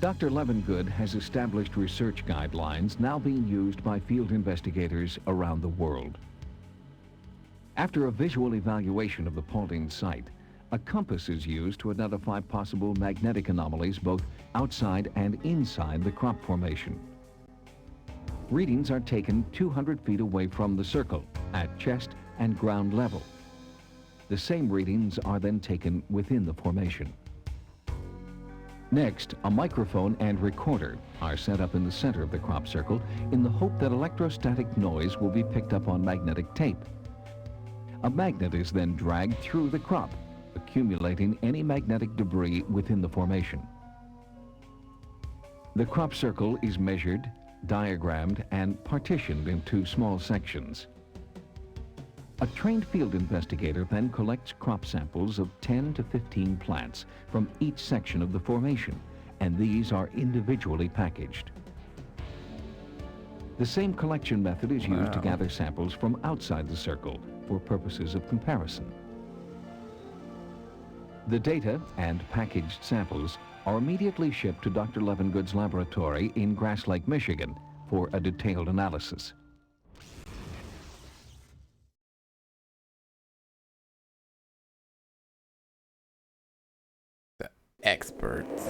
Dr. Levengood has established research guidelines now being used by field investigators around the world. After a visual evaluation of the Paulding site, a compass is used to identify possible magnetic anomalies both outside and inside the crop formation. Readings are taken 200 feet away from the circle, at chest and ground level. The same readings are then taken within the formation. Next, a microphone and recorder are set up in the center of the crop circle in the hope that electrostatic noise will be picked up on magnetic tape. A magnet is then dragged through the crop, accumulating any magnetic debris within the formation. The crop circle is measured, diagrammed, and partitioned into small sections. A trained field investigator then collects crop samples of 10 to 15 plants from each section of the formation, and these are individually packaged. The same collection method is used to gather samples from outside the circle for purposes of comparison. The data and packaged samples are immediately shipped to Dr. Levengood's laboratory in Grass Lake, Michigan for a detailed analysis. Experts.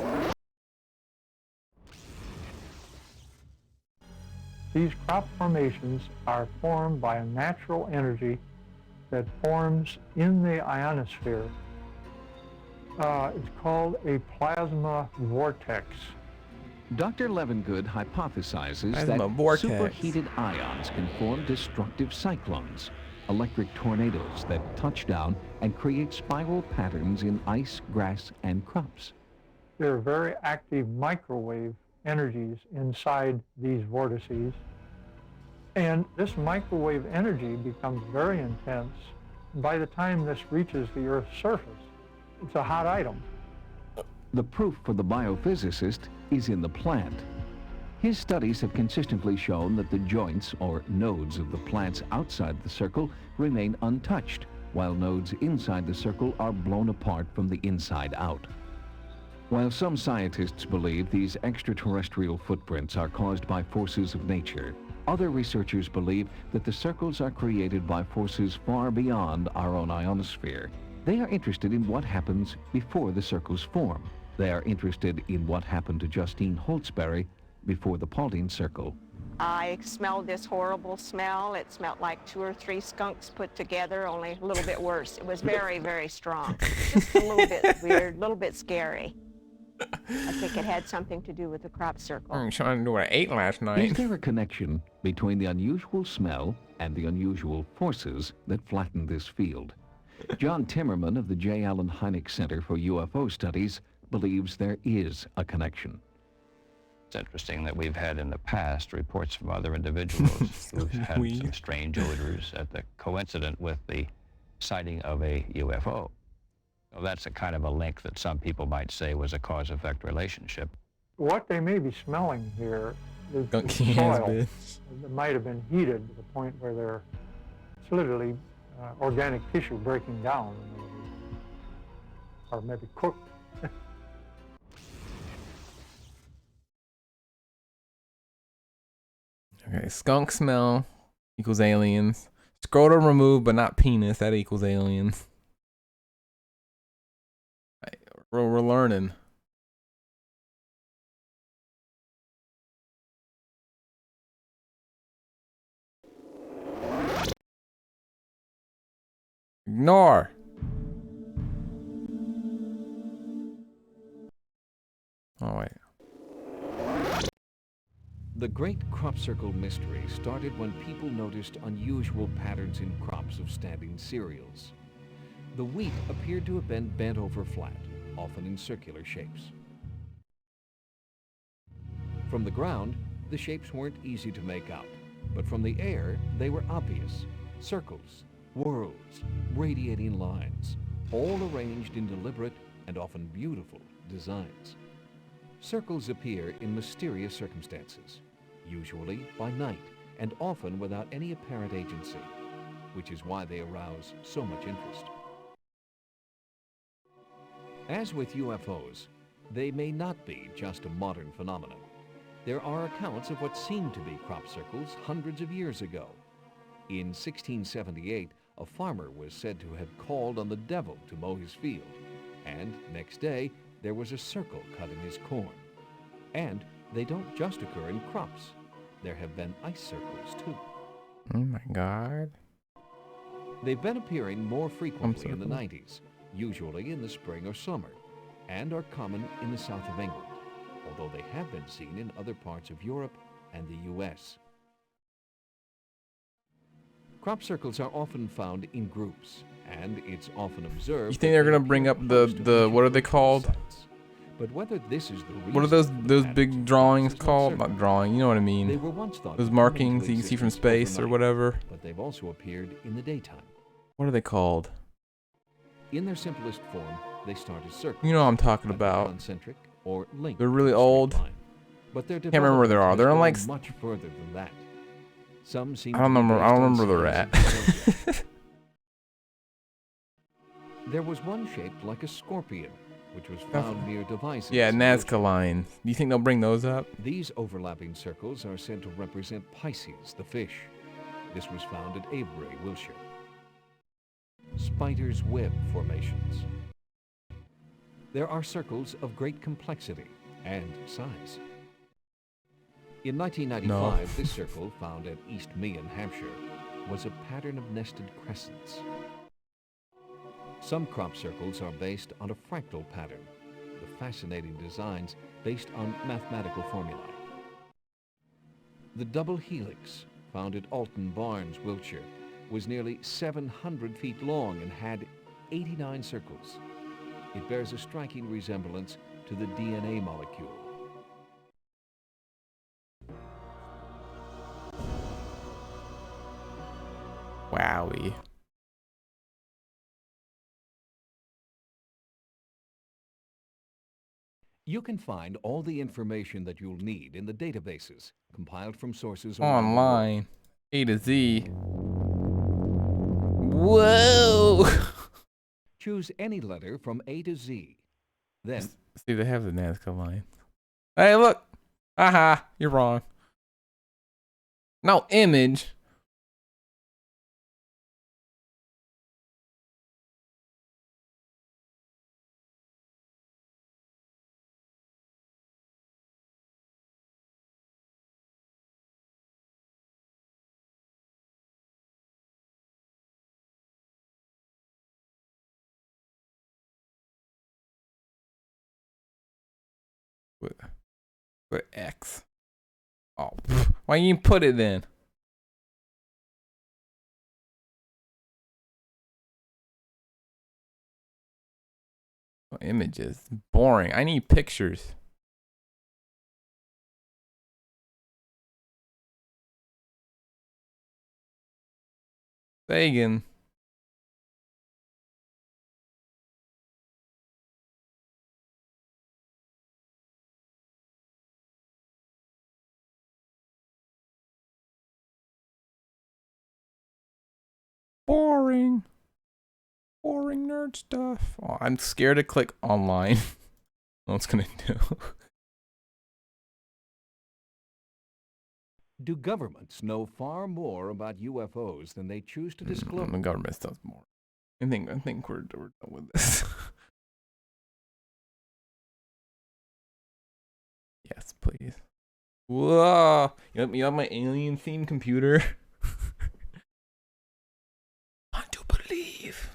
These crop formations are formed by a natural energy that forms in the ionosphere. It's called a plasma vortex. Dr. Levengood hypothesizes Plasma that vortex. superheated ions can form destructive cyclones, electric tornadoes that touch down and create spiral patterns in ice, grass, and crops. There are very active microwave energies inside these vortices. And this microwave energy becomes very intense. By the time this reaches the Earth's surface, it's a hot item. The proof for the biophysicist is in the plant. His studies have consistently shown that the joints or nodes of the plants outside the circle remain untouched, while nodes inside the circle are blown apart from the inside out. While some scientists believe these extraterrestrial footprints are caused by forces of nature, other researchers believe that the circles are created by forces far beyond our own ionosphere. They are interested in what happens before the circles form. They are interested in what happened to Justine Holtzberry before the Paulding circle. I smelled this horrible smell. It smelled like 2 or 3 skunks put together, only a little bit worse. It was very, very strong. Just a little bit weird, a little bit scary. I think it had something to do with the crop circle. I'm trying to do what I ate last Is night. there a connection between the unusual smell and the unusual forces that flattened this field? John Timmerman of the J. Allen Hynek Center for UFO Studies believes there is a connection. It's interesting that we've had in the past reports from other individuals who've had some strange odors coincident with the sighting of a UFO. So that's a kind of a link that some people might say was a cause-effect relationship. What they may be smelling here is the Gunky soil ass that might have been heated to the point where it's literally organic tissue breaking down. or maybe cooked. Okay, skunk smell equals aliens. Scrotum removed but not penis, that equals aliens. Right, we're learning. Ignore. Oh wait. The great crop circle mystery started when people noticed unusual patterns in crops of standing cereals. The wheat appeared to have been bent over flat, often in circular shapes. From the ground, the shapes weren't easy to make out, but from the air, they were obvious. Circles, whorls, radiating lines, all arranged in deliberate and often beautiful designs. Circles appear in mysterious circumstances, usually by night and often without any apparent agency, which is why they arouse so much interest. As with UFOs, they may not be just a modern phenomenon. There are accounts of what seemed to be crop circles hundreds of years ago. In 1678, a farmer was said to have called on the devil to mow his field, and next day, there was a circle cut in his corn. And they don't just occur in crops. There have been ice circles too. Oh my God. They've been appearing more frequently in the 90s, usually in the spring or summer, and are common in the south of England, although they have been seen in other parts of Europe and the US. Crop circles are often found in groups, and it's often observed. You think they're gonna bring up the what are they called? But whether this is the reason What are those big drawings called? Not drawing, you know what I mean. They were once thought those markings you can see from space or whatever. But they've also appeared in the daytime. What are they called? In their simplest form, they start as circles. You know what I'm talking about. Concentric or linked. They're really old. But their can't remember where they are. They're in like much further than that. Some seem I don't remember where they're at. There was one shaped like a scorpion, which was found near devices. Yeah, Nazca lines. Do you think they'll bring those up? These overlapping circles are said to represent Pisces, the fish. This was found at Avebury, Wiltshire. Spider's web formations. There are circles of great complexity and size. In 1995, this circle, found at East Meon, Hampshire, was a pattern of nested crescents. Some crop circles are based on a fractal pattern, the fascinating designs based on mathematical formulae. The double helix, found at Alton Barnes, Wiltshire, was nearly 700 feet long and had 89 circles. It bears a striking resemblance to the DNA molecule. Wowie. You can find all the information that you'll need in the databases, compiled from sources online. A to Z. Whoa! Choose any letter from A to Z. Then see, they have the Nazca line. Hey, look! Aha! You're wrong. No image. Put X. Oh, why you put it then? Oh, images. Boring. I need pictures. Sagan. Boring. Boring nerd stuff. Oh, I'm scared to click online. What's gonna do? Do governments know far more about UFOs than they choose to disclose? The government does more. I think we're done with this. Yes, please. Whoa! You have my alien themed computer.